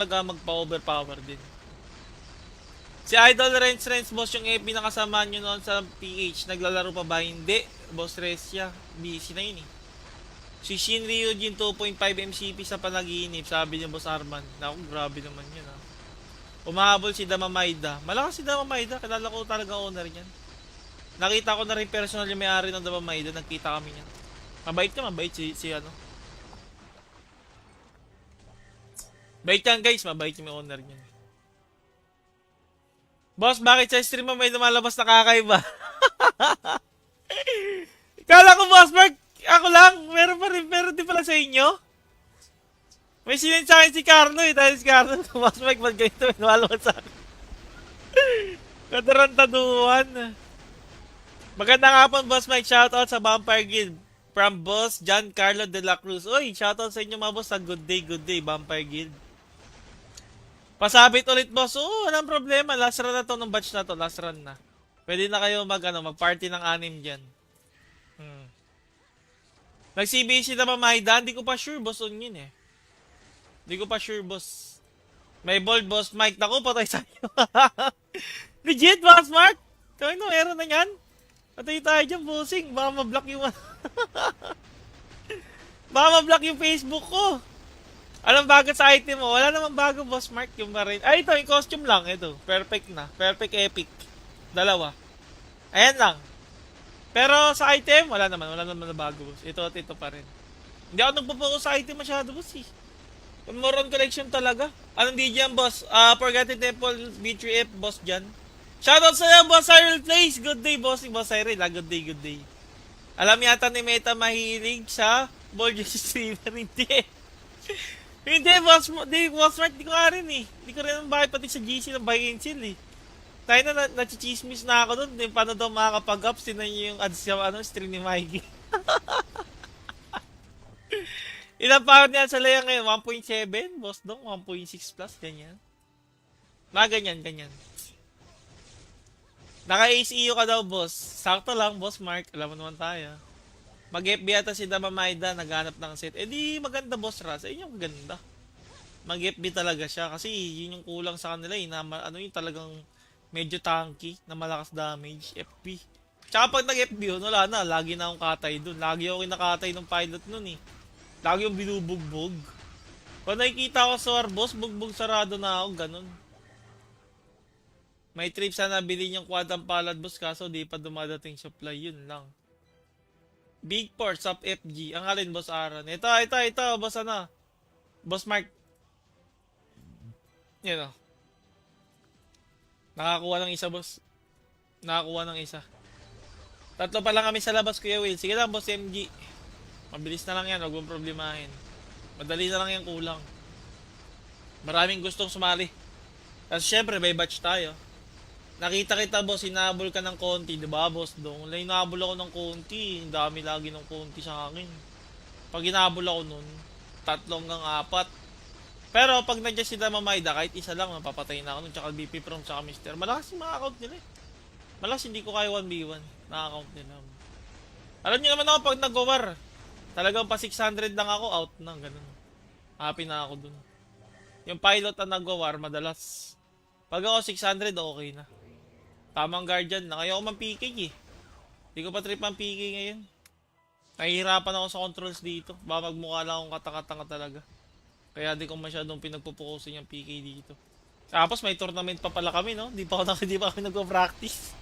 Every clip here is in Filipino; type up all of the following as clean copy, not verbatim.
talaga magpa-overpower din. Si Idol Renz boss, yung FB na kasama nyo noon sa PH, naglalaro pa ba? Hindi. Boss Resya, busy na yun eh. Si Shin Ryujin 2.5 MCP sa panaginip, sabi niya Boss Arman. Naku, grabe naman yun ha. Umahabol si Damamayda. Malakas si Damamayda, kilala ko talaga owner niyan. Nakita ko na rin personal yung may-ari ng Damamayda, nagkita kami niyan. Mabait ka, mabait si ano. Bait yan guys, mabait yung owner niyan. Boss, bakit sa stream mo may lumalabas na kakaiba? Kala ko, Boss Mark, ako lang. Meron din pala sa inyo. May sinend sa akin si Carlo eh. Dahil si Carlo, Boss Mark, ba't ganito may lumalabas sa akin? Katarantaduhan. Magandang hapon, Boss Mike. Shoutout sa Vampire Guild. From Boss John Carlo de la Cruz. Uy, shoutout sa inyo mga boss sa good day, Vampire Guild. Pasabit ulit, boss. Oo, walang problema. Last run na to ng batch na to. Last run na. Pwede na kayo mag-party ng 6 dyan. Nag-CBC na ba Maida? Hindi ko pa sure, boss, on yun eh. Hindi ko pa sure, boss. May bold, boss Mike. Naku, patay sa'yo. Legit, boss Mark? Kaya no, meron na yan. Patay tayo dyan, bossing. Baka ma-block yung... Baka ma-block yung Facebook ko. Anong bago sa item mo? Wala namang bago, boss Mark. Yung marin. Ay, ito, yung costume lang. Ito, perfect na. Perfect epic. Dalawa. Ayan lang. Pero sa item, wala naman na bago, boss. Ito at ito pa rin. Hindi ako nagpo-focus sa item masyado, boss eh. More on collection talaga. Anong di dyan, boss? Forgotten Temple, B3F, boss dyan. Shoutout sa'yo, boss Cyril Place. Good day, boss. Boss Cyril, good day, good day. Alam yata ni Meta mahilig sa ball juice streamer. Hindi, boss Mark, di ko rin eh. Di ko rin ang bakit pati sa GC ng buy and sell eh. Tayo na nachichismis na ako doon. Paano daw makakapag-ups, tinan nyo yung ads sa stream ni Mikey. Ilang power niya sa layer ngayon? 1.7? Boss dong, 1.6 plus, ganyan. Mga ganyan. Naka-ACU ka daw, boss. Sakto lang, boss Mark. Alam mo naman tayo. Mag-FB ata si Damamayda, naghanap ng set. Eh di maganda, boss Raz. Eh yung maganda. Mag-FB talaga siya. Kasi yun yung kulang sa kanila eh. Ano yung talagang medyo tanky na malakas damage. FP. Tsaka pag nag-FB yun, wala na. Lagi na akong katay dun. Lagi ako kinakatay ng pilot nun eh. Lagi yung binubugbog. Pag nakikita ko sa war, boss, bugbog sarado na ako. Ganun. May trip sana bilhin yung quadam palad, boss. Kaso di pa dumadating supply. Yun lang. Big Port, sub FG. Ang alin, boss Aaron. Ito, boss ano. Boss Mark. Yan o. Nakakuha ng isa, boss. Nakakuha ng isa. Tatlo pa lang kami sa labas, Kuya Will. Sige lang, boss MG. Mabilis na lang yan, huwag mong problemahin. Madali na lang yung kulang. Maraming gustong sumali. Kasi syempre, may batch tayo. Nakita kita, boss, hinabol ka ng konti, diba, boss? Doon, hinabol ako ng konti. Ang dami lagi ng konti sa akin. Pag hinabol ako nun, 3 hanggang 4. Pero pag nandiyan si Damamayda, kahit isa lang, mapapatay na ako nun. Tsaka BP Prom, tsaka Mister. Malakas yung mga account nila eh. Malakas, hindi ko kaya 1v1 na account nila. Alam niyo naman ako pag nag-war. Talagang pa 600 lang ako, out na, ganun. Happy na ako dun. Yung pilot na nag-war, madalas. Pag ako 600, okay na. Tamang guardian na. Kaya ako man-PK eh. Hindi ko pa trip ang PK ngayon. Nahihirapan ako sa controls dito. Baka magmukha lang akong katakatanga talaga. Kaya di ko masyadong pinagpupukusin yung PK dito. Tapos may tournament pa pala kami, no? Di pa kami nagpo-practice.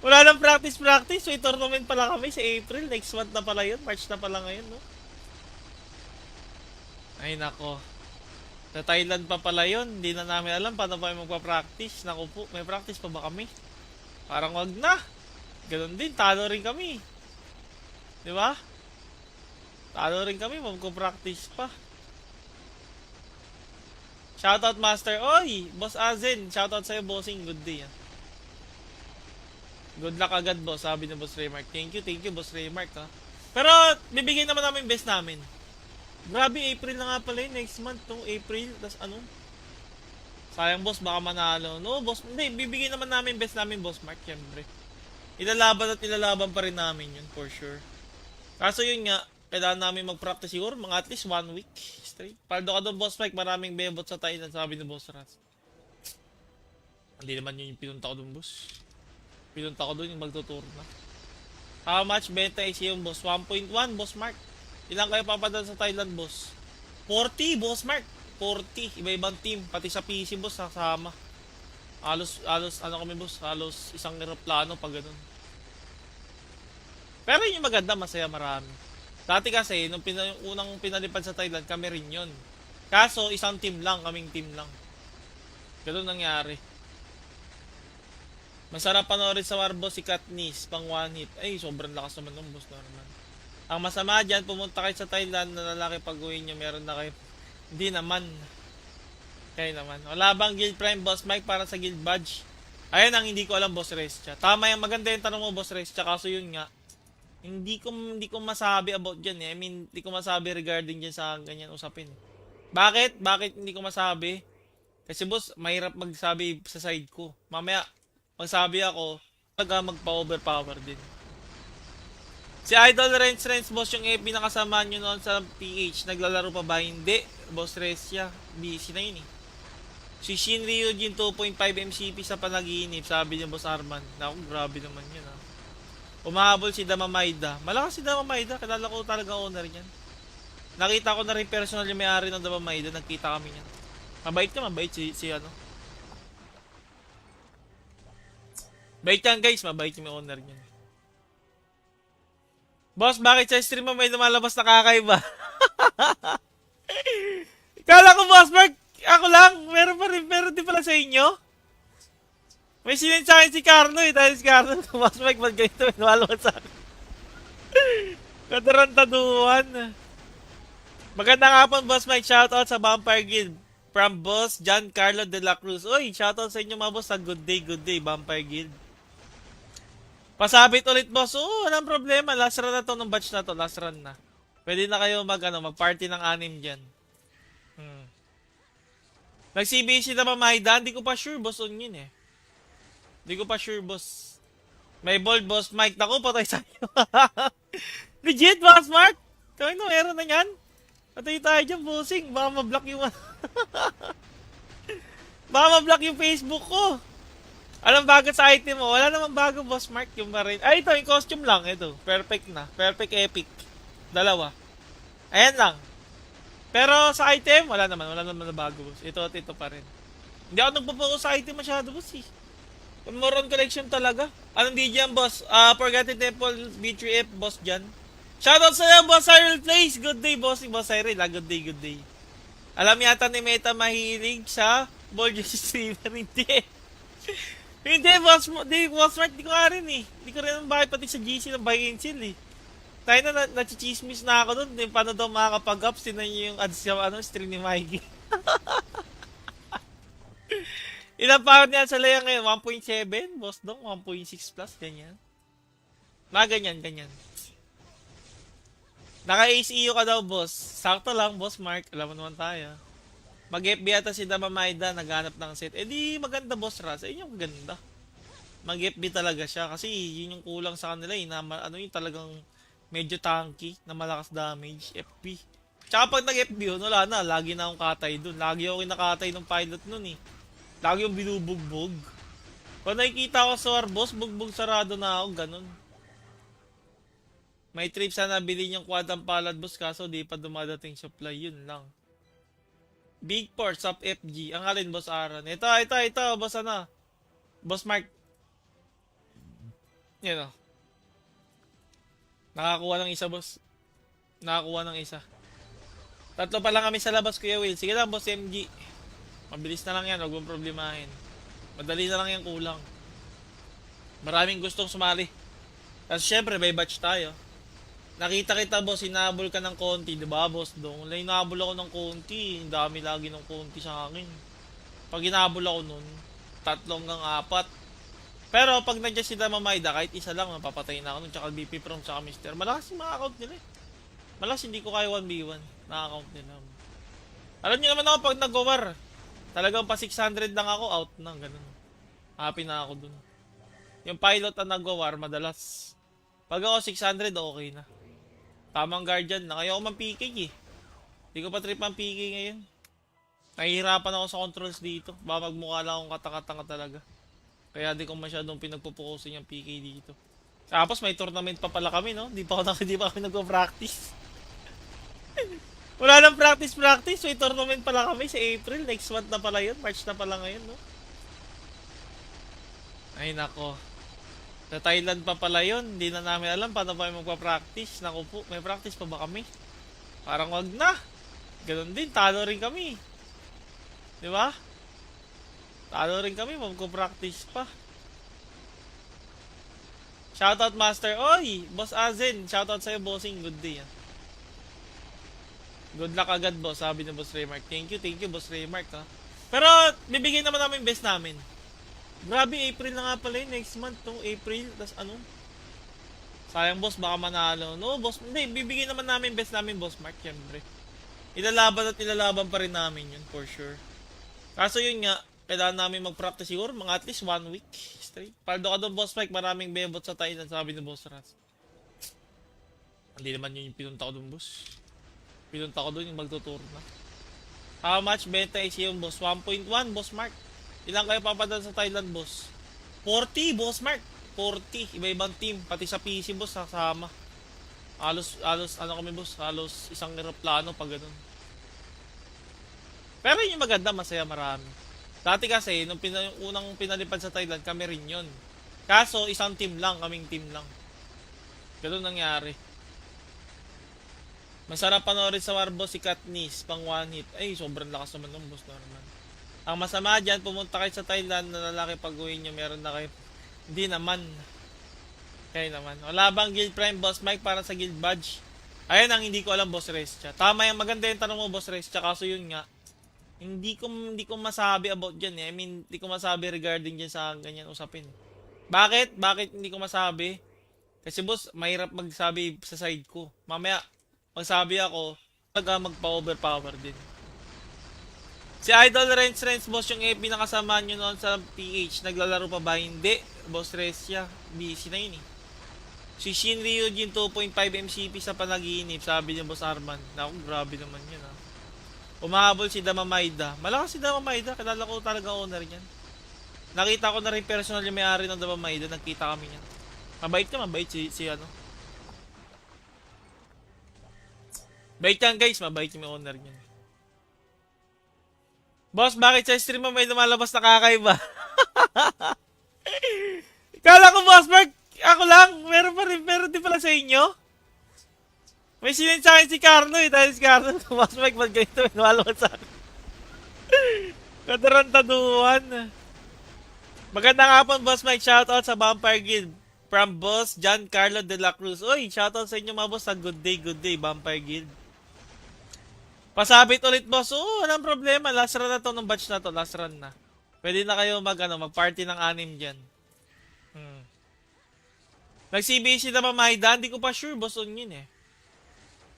Wala nang practice. May tournament pala kami sa April. Next month na pala yun. March na pala ngayon, no? Ay, nako. Sa Thailand pa pala yun. Hindi na namin alam paano pa magpa-practice. Naku po, may practice pa ba kami? Parang wag na. Ganun din, talo rin kami. Di ba? Talo rin kami, magpo-practice pa. Shoutout Master. Oy, Boss Azen. Shoutout sa'yo, bossing. Good day. Good luck agad, boss. Sabi ni Boss Raymark. Thank you, Boss Raymark, ha. Pero, bibigyan naman namin best namin. Grabe, April na nga pala yun. Next month, no? April. Tapos ano? Sayang, boss. Baka manalo. No, boss. Hindi, bibigyan naman namin best namin, Boss Mark. Siyempre. Ilalaban pa rin namin yun, for sure. Kaso yun nga, kailangan namin mag-practice siguro mga at least 1 week straight. Paldo ka doon, Boss Mike, maraming bebot sa Thailand, sabi ni Boss Ras. Hindi naman yun yung pinunta ko doon, boss. Pinunta ko doon yung magtutour na. How much benta is yung boss? 1.1, Boss Mark. Ilang kayo papadala sa Thailand, boss? 40, Boss Mark. 40. Iba-ibang team. Pati sa PC, boss, kasama. Halos, ano kami, boss? Halos isang aeroplano pag ganun. Pero yun yung maganda, masaya marami. Dati kasi, nung yung unang pinalipad sa Thailand, kami rin yun. Kaso, isang team lang, kaming team lang. Ganun nangyari. Masarap panoorin sa Warboss si Katniss, pang one hit. Ay, sobrang lakas naman ng boss naman. Ang masama dyan, pumunta kayo sa Thailand na lalaki pag-uwi nyo, meron na kayo. Hindi naman. Kayo naman. Wala bang guild prime, Boss Mike, para sa guild badge? Ayun ang hindi ko alam, Boss Restia. Tama yung maganda yung tanong mo, Boss Restia. Kaso yun nga, hindi ko masabi about dyan eh. I mean, hindi ko masabi regarding dyan sa ganyan usapin. Bakit? Bakit hindi ko masabi? Kasi boss, mahirap magsabi sa side ko. Mamaya, magsabi ako, magpa-overpower din. Si Idol Renz, boss, yung FB na kasama nyo noon sa PH, naglalaro pa ba? Hindi, Boss Restia. Busy na yun eh. Si Shin Ryujin 2.5 MCP sa panaginip, sabi niya Boss Arman. Naku, grabe naman yun ha. Umahabol si Damamaida. Malakas si Damamaida, kilala ko talaga owner niyan. Nakita ko na rin personal yung may-ari ng Damamaida, nagkita kami niyan. Mabait si ano. Bait yan guys, mabait yung owner niyan. Boss, bakit sa stream mo may lumalabas na kakaiba? Kala ko, Boss Mark, ako lang. Meron din pala sa inyo. May sinend sa akin si Carlo eh. Dahil si Carlo, Boss Mark, ba't ganito may lumalabas sa akin? Katarantaduhan. Magandang hapon, Boss Mike. Shoutout sa Vampire Guild. From Boss John Carlo de la Cruz. Uy, shoutout sa inyo mga boss sa good day, Vampire Guild. Pasabit ulit, boss. Oo, walang problema. Last run na to ng batch na to. Last run na. Pwede na kayo mag-party ng 6 dyan. Nag-CBC na ba Maida? Hindi ko pa sure, boss, on yun eh. Hindi ko pa sure, boss. May bold, Boss Mike. Naku, patay sa'yo. Legit, Boss Mark? Kaya no, meron na yan. Patay tayo dyan, bossing. Baka ma-block yung... Baka ma-block yung Facebook ko. Anong bago sa item mo? Wala namang bago, Boss Mark. Yung marin. Ay, ito, yung costume lang. Ito, perfect na. Perfect epic. Dalawa. Ayan lang. Pero sa item, wala naman na bago, boss. Ito at ito pa rin. Hindi ako nagpo-focus sa item masyado, boss eh. Moron collection talaga. Anong DJ yan, boss? Forgotten Temple B3F, boss dyan. Shoutout sa'yo, Boss Cyril Place. Good day, boss. Boss Cyril, good day. Alam yata ni Meta mahilig sa ball jersey streamer. Hindi. Hindi, Boss Mark, di ko nga rin eh. Di ko rin ang bakit pati sa GC ng buy and sell eh. Tayo na nachichismis na ako dun. Paano daw makakapag-ups, tinan nyo yung ads sa stream ni Mikey. Ilang power niya sa laya ngayon? 1.7? Boss dong, 1.6 plus, ganyan. Ganyan. Naka-ACU ka daw, boss. Sakto lang, Boss Mark. Alam mo naman tayo. Mag-FB ata si Damamaida, naghanap ng set. Eh di maganda, Boss Raz. Eh yung ganda. Mag-FB talaga siya kasi yun yung kulang sa kanila eh. Ano yung talagang medyo tanky na malakas damage. FP. Tsaka pag nag-FB yun, wala na. Lagi na akong katay dun. Lagi ako kinakatay ng pilot nun eh. Lagi yung binubugbog. Pag nakikita ko sa Warboss, bugbog sarado na ako. Ganun. May trip sana bilhin yung quad ang palad, boss. Kaso di pa dumadating supply. Yun lang. Big Ports of FG. Ang alin, Boss Aaron? Ito. Boss ano? Boss Mark. Yan o. Nakakuha ng isa, boss. Nakakuha ng isa. Tatlo pa lang kami sa labas, Kuya Will. Sige lang, Boss MG. Mabilis na lang yan. Huwag mong problemahin. Madali na lang yan kulang. Maraming gustong sumali. Kasi syempre, may batch tayo. Nakita kita, boss, hinabol ka ng konti, di ba, boss dong? Hinabol ako ng konti, ang dami lagi ng konti sa akin. Pag hinabol ako nun, 3 hanggang 4. Pero pag nandiyan si Damamaida, kahit isa lang, mapapatay na ako nun, tsaka BP From, tsaka Mister. Malakas yung mga account nila eh. Malakas, hindi ko kaya 1v1 na account nila. Alam niyo naman ako, pag nag-war, talagang pa 600 lang ako, out na, ganun. Happy na ako dun. Yung pilot na nag-war, madalas. Pag ako 600, okay na. Tamang guardian lang. Ayoko man PK eh. Hindi ko pa trip ang PK ngayon. Nahihirapan ako sa controls dito. Baka magmukha lang akong katakatanga talaga. Kaya di ko masyadong pinagpupukusin yung PK dito. Tapos may tournament pa pala kami, no? Di pa kami nagpo-practice. Wala nang practice. May tournament pala kami sa April. Next month na pala yun. March na pala ngayon, no? Ay, nako. Sa Thailand pa pala yun. Hindi na namin alam paano pa magpa-practice. Naku po, may practice pa ba kami? Parang wag na. Ganun din, talo rin kami. Di ba? Talo rin kami, magpo-practice pa. Shoutout Master. Oy, Boss Azen. Shoutout sa'yo, bossing. Good day. Good luck agad, boss. Sabi ni Boss Raymark. Thank you, Boss Raymark. Ha? Pero, bibigyan naman namin best namin. Grabe, April na nga pala yun. Next month, no? April. Tas ano? Sayang, boss. Baka manalo. No, boss. Hindi, bibigyan naman namin best namin, Boss Mark. Siyempre. Ilalaban pa rin namin yun, for sure. Kaso yun nga, kailangan namin mag-practice siguro. Mga at least 1 week straight. Paldo ka doon, Boss Mike. Maraming bebot sa Thailand. Sabi ni Boss Ras. Hindi naman yun yung pinunta ko doon, boss. Pinunta ko doon yung magtutour na. How much benta is yung boss? 1.1, Boss Mark. Ilang kayo papadala sa Thailand, boss? 40, Boss Mark. 40. Iba-ibang team. Pati sa PC, boss, kasama. Halos, ano kami, boss? Halos isang aeroplano pag ganun. Pero yun yung maganda, masaya marami. Dati kasi, nung unang pinalipad sa Thailand, kami rin yun. Kaso, isang team lang, kaming team lang. Ganun nangyari. Masarap panoorin sa war, boss, si Katniss, pang one hit. Ay, sobrang lakas naman ng boss naman. Ang masama dyan, pumunta kayo sa Thailand na lalaki pag uwi nyo, meron na kayo. Hindi naman. Kaya naman. Wala bang Guild Prime, Boss Mike, para sa Guild Badge? Ayun ang hindi ko alam, Boss Restia. Tama yung maganda yung tanong mo, Boss Restia. Kaso yun nga, hindi ko masabi about dyan eh. I mean, hindi ko masabi regarding dyan sa ganyan usapin. Bakit? Bakit hindi ko masabi? Kasi boss, mahirap magsabi sa side ko. Mamaya, magsabi ako, magpa-overpower din. Si Idol Renz, boss, yung FB na kasama nyo noon sa PH, naglalaro pa ba? Hindi. Boss Restia, busy na yun eh. Si Shin Ryujin 2.5 MCP sa panaginip, sabi niya Boss Arman. Naku, grabe naman yun ha. Umahabol si Damamaida. Malakas si Damamaida, kilala ko talaga owner niyan. Nakita ko na rin personal yung may-ari ng Damamaida, nagkita kami niyan. Mabait si ano. Bait yan guys, mabait yung may owner niyan. Boss, bakit sa stream mo may lumalabas na kakaiba? Kala ko, Boss Mark, ako lang. Meron din pala sa inyo. May sinend sa akin si Carlo eh. Dahil si Carlo, Boss Mark, ba't ganito? May lumalabas sa akin. Katarantaduhan. Magandang hapon, Boss Mike. Shoutout sa Vampire Guild. From Boss John Carlo de la Cruz. Uy, shoutout sa inyo mga boss sa good day, Vampire Guild. Pasabit ulit, boss. Oo, walang problema. Last run na to ng batch na to. Last run na. Pwede na kayo mag-party ng 6 dyan. Nag-CBC na ba Maida? Hindi ko pa sure, boss, on yun eh.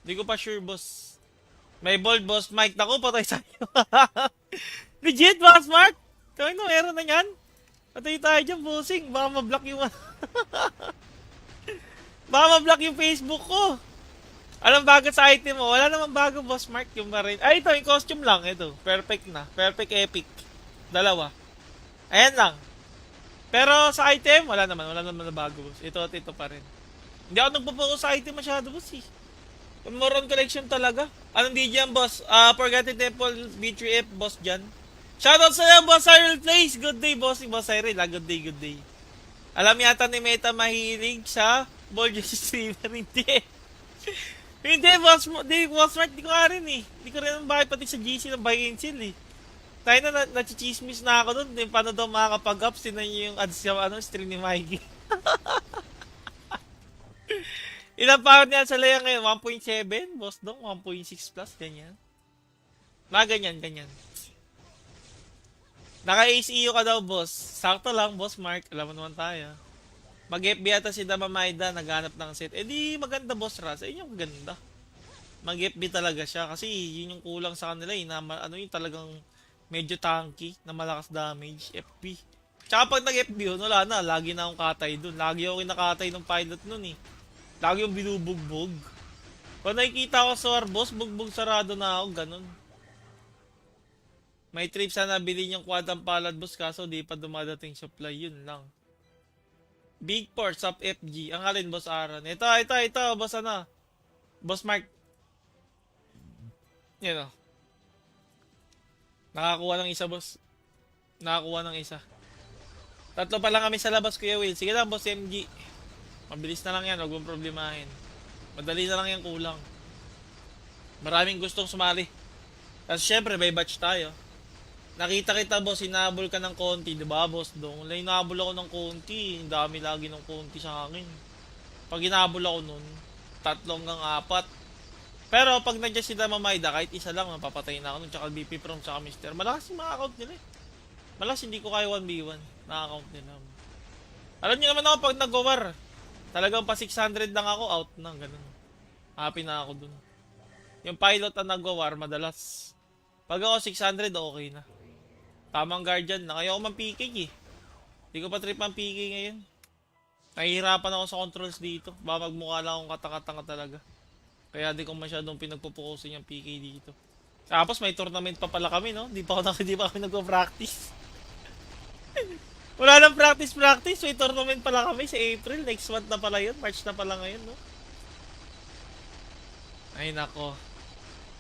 Hindi ko pa sure, boss. May bold, Boss Mike. Naku, patay sa'yo. Legit, Boss Mark? Kaya no, meron na yan. Patay tayo dyan, bossing. Baka ma-block yung... Baka ma-block yung Facebook ko. Anong bago sa item mo? Wala namang bago, Boss Mark. Yung marin. Ay, ito, yung costume lang. Ito, perfect na. Perfect epic. Dalawa. Ayan lang. Pero sa item, wala naman na bago, boss. Ito pa rin. Hindi ako nagpo-focus sa item masyado, boss eh. More on collection talaga. Anong DJ yan, boss? Forgotten Temple, B3F, boss dyan. Shoutout sa'yo, Boss Cyril Place. Good day, boss. Boss Cyril, good day. Alam yata ni Meta mahilig sa ball jersey streamer. Hindi, Boss Mark, di ko nga rin eh. Di ko rin ang bakit pati sa GC ng buy and sell eh. Tayo na nachichismis na ako doon. Paano daw makakapag-ups? Tinan nyo yung ads yung stream ni Mikey. Ilang power niyan sa laya ngayon? 1.7? Boss dong? 1.6 plus? Ganyan. Ganyan. Naka-ACU ka daw, boss. Sakto lang, Boss Mark. Alam mo naman tayo. Mag-FB ata si Damamaida, naghanap ng set. Eh di maganda, Boss Raz. Yun yung ganda. Mag-FB talaga siya. Kasi yun yung kulang sa kanila eh. Na, yung talagang medyo tanky na malakas damage. FP. Tsaka pag nag-FB yun, wala na. Lagi na akong katay dun. Lagi ako kinakatay ng pilot nun eh. Lagi yung binubugbog. Pag nakikita ko sa war, boss, bugbog sarado na ako, ganun. May trip sana bilhin yung quad ang palad, boss, kaso di pa dumadating supply, yun lang. Big port, sub FG. Ang alin, boss Aaron? Ito, boss ano? Boss Mark. Yan o. Nakakuha ng isa, boss. Nakakuha ng isa. Tatlo pa lang kami sa labas, Kuya Will. Sige lang, boss MG. Mabilis na lang yan, huwag mong problemahin. Madali na lang yan kulang. Maraming gustong sumali. Kasi syempre, may batch tayo. Nakita kita, boss, hinabol ka ng konti, diba, boss Dong? Hinabol ako ng konti, ang dami lagi ng konti sa akin. Pag hinabol ako nun, 3 hanggang 4. Pero pag nandiyan si Damamayda, kahit isa lang, mapapatay na ako nun, tsaka BP From, tsaka Mister. Malakas yung mga account nila eh. Malakas, hindi ko kaya 1v1, na-account nila. Alam niyo naman ako, pag nag-war, talagang pa 600 lang ako, out na, ganun. Happy na ako dun. Yung pilot na nag-war, madalas. Pag ako 600, okay na. Tamang guardian na. Kaya ako man-PK eh. Hindi ko pa trip ang PK ngayon. Nahihirapan ako sa controls dito. Baka magmukha lang akong katakatanga talaga. Kaya di ko masyadong pinagpupukusin yung PK dito. Tapos may tournament pa pala kami, no? Di pa kami nagpo-practice. Wala nang practice. May tournament pala kami sa April. Next month na pala yun. March na pala ngayon, no? Ay, nako.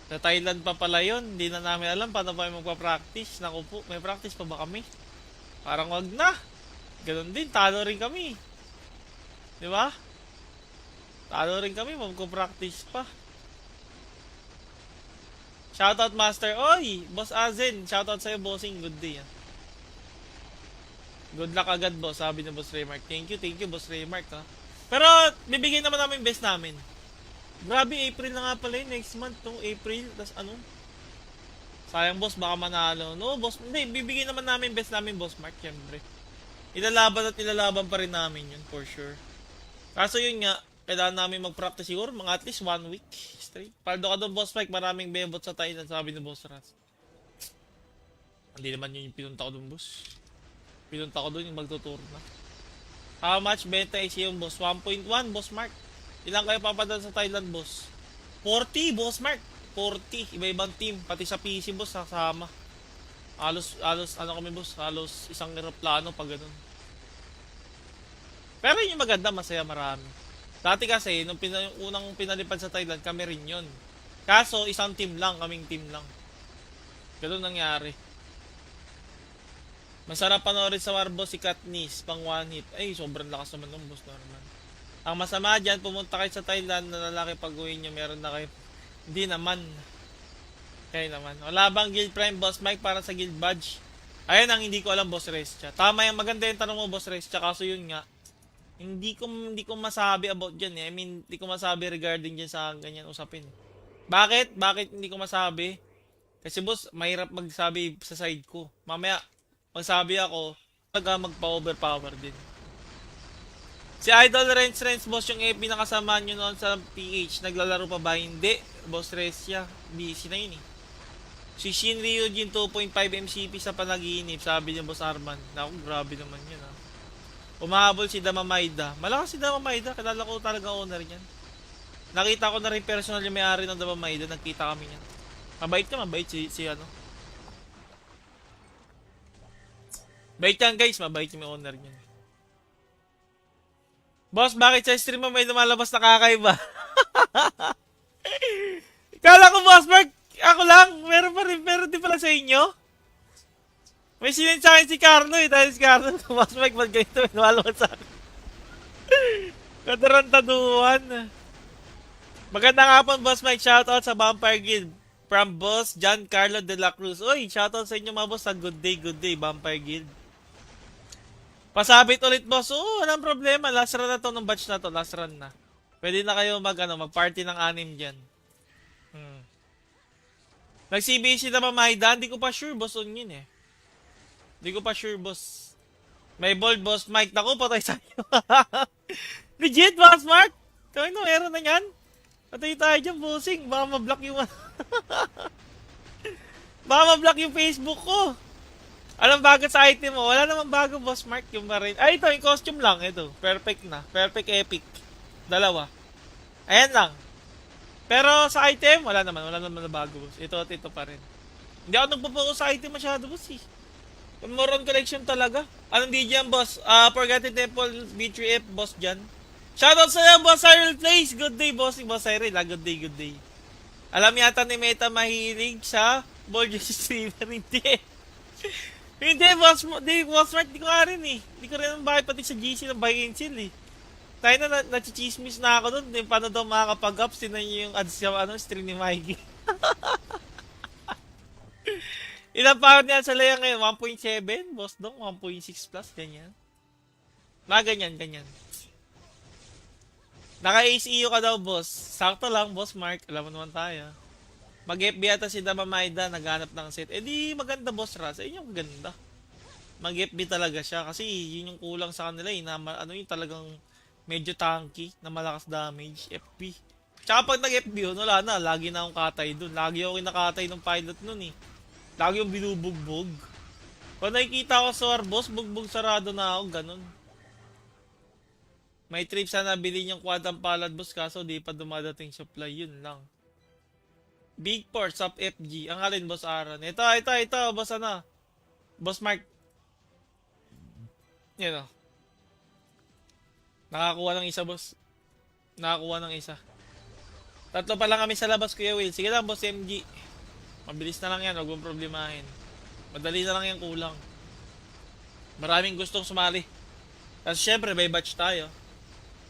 Sa Thailand pa pala yun. Hindi na namin alam paano pa magpa-practice. Naku po, may practice pa ba kami? Parang wag na. Ganun din, talo rin kami. Di ba? Talo rin kami, magpa-practice pa. Shoutout Master. Oy, Boss Azen. Shoutout sa'yo, bossing. Good day. Good luck agad, boss. Sabi ni Boss Raymark. Thank you, Boss Raymark, ha. Pero, bibigyan naman namin best namin. Grabe, April na nga pala yun. Next month, no? April. Tas ano? Sayang, boss. Baka manalo. No, boss. Hindi, bibigyan naman namin best namin, Boss Mark. Siyempre. Ilalaban pa rin namin yun, for sure. Kaso yun nga, kailangan namin mag-practice siguro. Mga at least 1 week straight. Paldo ka doon, Boss Mike. Maraming bebot sa Thailand. Sabi ni Boss Ras. Hindi naman yun yung pinunta ko doon, boss. Pinunta ko doon yung magtutour na. How much benta is yung boss? 1.1, Boss Mark. Ilang kayo papadala sa Thailand, boss? 40, Boss Mark. 40. Iba-ibang team. Pati sa PC, boss, kasama. Halos, ano kami, boss? Halos isang aeroplano pag ganun. Pero yun yung maganda, masaya marami. Dati kasi, nung unang pinalipad sa Thailand, kami rin yun. Kaso, isang team lang, kaming team lang. Ganun nangyari. Masarap panoorin sa war, boss, si Katniss, pang one hit. Ay, sobrang lakas naman ng boss, normal. Ang masama dyan, pumunta kayo sa Thailand na lalaki pag-uwi nyo, meron na kayo. Hindi naman. Kaya naman. Wala bang Guild Prime, Boss Mike, para sa Guild Badge? Ayun ang hindi ko alam, Boss Restia. Tama yung maganda yung tanong mo, Boss Restia. Kaso yun nga, hindi ko masabi about dyan eh. I mean, hindi ko masabi regarding dyan sa ganyan usapin. Bakit? Bakit hindi ko masabi? Kasi, boss, mahirap magsabi sa side ko. Mamaya, magsabi ako, magpa-overpower din. Si Idol Renz, boss, yung FB nakasama nyo noon sa PH, naglalaro pa ba? Hindi, Boss Restia. Busy na yun eh. Si Shin Ryujin 2.5 MCP sa panaginip, sabi niya Boss Arman. Naku, grabe naman yun ha. Umahabol si Damamayda. Malakas si Damamayda, kilala ko talaga owner niyan. Nakita ko na rin personal yung may-ari ng Damamayda, nagkita kami niyan. Mabait si ano. Bait yan guys, mabait yung owner niyan. Boss, bakit sa stream mo may lumalabas na kakaiba? Kala ko, Boss Mark, ako lang. Meron din pala sa inyo. May sinend sa akin si Carlo eh. Dahil si Carlo, Boss Mark, ba't ganito may lumalabas sa akin? Katarantaduhan. Magandang hapon, Boss Mike. Shoutout sa Vampire Guild. From Boss John Carlo de la Cruz. Uy, shoutout sa inyo mga boss sa good day, Vampire Guild. Pasabit ulit, boss. Oo, walang problema. Last run na to ng batch na to. Last run na. Pwede na kayo mag-party ng 6 dyan. Nag-CBC na ba Maida? Hindi ko pa sure, boss, on yun eh. Hindi ko pa sure, boss. May bold, boss Mike. Naku, patay sa'yo. Legit, boss Mark? Kaya no, meron na yan. Patay tayo dyan, bossing. Baka ma-block yung... Baka ma-block yung Facebook ko. Anong bago sa item mo? Wala namang bago, Boss Mark, yung marin. Ay, ito, yung costume lang. Ito, perfect na. Perfect epic. 2. Ayan lang. Pero sa item, wala naman na bago, boss. Ito at ito pa rin. Hindi ako nagpo-focus sa item masyado, boss eh. More on collection talaga. Anong di dyan, boss? Forgotten Temple, B3F, boss dyan. Shoutout sa'yo, boss Cyril Place. Good day, boss. Boss Cyril, good day, good day. Alam yata ni Meta mahilig sa ball jersey streamer. Hindi. Hindi, boss. Hindi, boss Mark. Hindi ko nga rin eh. Hindi ko rin ang bakit pati sa GC ng buy and sell eh. Tayo na, nachichismis na ako doon. Paano daw makakapag-ups? Tinan nyo yung ads sa stream ni Mikey. Ilang power niya sa layer ngayon? 1.7? Boss dong, 1.6 plus, ganyan. Mga ganyan. Naka-ACU ka daw, boss. Sakto lang, boss Mark. Alam mo naman tayo. Mag-FB yata si Damamaida, naghanap ng set. Eh di maganda, boss Raz. Ayun yung maganda. Mag-FB talaga siya. Kasi yun yung kulang sa kanila eh. Na, ano yung talagang medyo tanky na malakas damage. FP. Tsaka pag nag-FB yun, wala na. Lagi na akong katay dun. Lagi ako kinakatay ng pilot nun eh. Lagi yung binubugbog. Pag nakikita ko sa war boss, bugbog sarado na ako, ganun. May trip sana bilhin yung quantum palad boss, kaso di pa dumadating supply, yun lang. Big Port, sub FG. Ang alin boss Aaron? Ito, boss ano? Boss Mark. Yan o. Nakakuha ng isa, boss. Nakakuha ng isa. Tatlo pa lang kami sa labas, Kuya Will. Sige lang, boss MG. Mabilis na lang yan, huwag mong problemahin. Madali na lang yung kulang. Maraming gustong sumali. Kasi syempre, may batch tayo.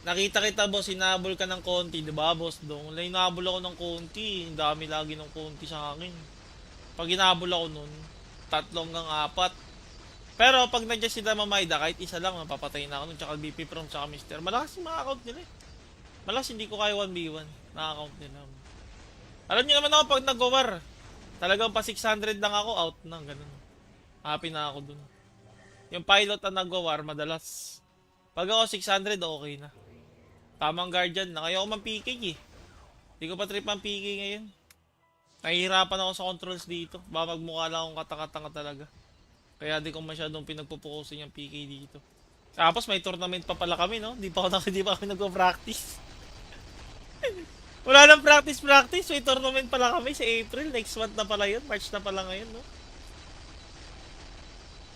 Nakita kita, boss, hinabol ka ng konti, diba, boss? Dong, hinabol ako ng konti. Ang dami lagi ng konti sa akin. Pag hinabol ako nun, 3 hanggang 4. Pero pag nandiyan si Damamayda, kahit isa lang, mapapatay na ako nun. Tsaka BP From, tsaka Mister. Malakas yung mga account nila eh. Malakas, hindi ko kaya 1v1 na account nila. Alam niyo naman ako pag nag-war. Talagang pa 600 lang ako, out na, ganun. Happy na ako dun. Yung pilot na nag-war, madalas. Pag ako 600, okay na. Tamang guardian na. Kaya ako man-PK eh. Hindi ko pa trip ang PK ngayon. Nahihirapan ako sa controls dito. Baka magmukha lang akong katakatanga talaga. Kaya di ko masyadong pinagpupukusin yung PK dito. Tapos may tournament pa pala kami, no? Di pa kami nagpo-practice. Wala nang practice. May tournament pala kami sa April. Next month na pala yun. March na pala ngayon, no?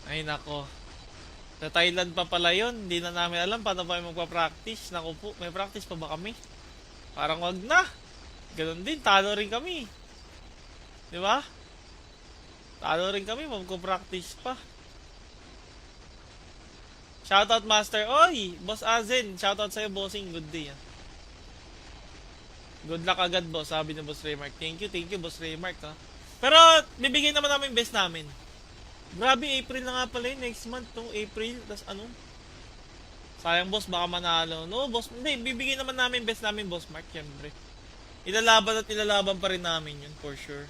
Ay, nako. Sa Thailand pa pala yun. Hindi na namin alam paano ba magpa-practice. Naku po, may practice pa ba kami? Parang wag na. Ganon din, talo rin kami. Di ba? Talo rin kami, magpo-practice pa. Shoutout Master. Oy, Boss Azen. Shoutout sa'yo, bossing. Good day, ah. Good luck agad, boss. Sabi ni Boss Raymark. Thank you, Boss Raymark, ha. Pero, bibigyan naman namin best namin. Grabe, April na nga pala yun. Next month, no? April. Tas ano? Sayang, boss. Baka manalo. No, boss. Hindi, bibigyan naman namin best namin, Boss Mark. Siyempre. Ilalaban pa rin namin yun, for sure.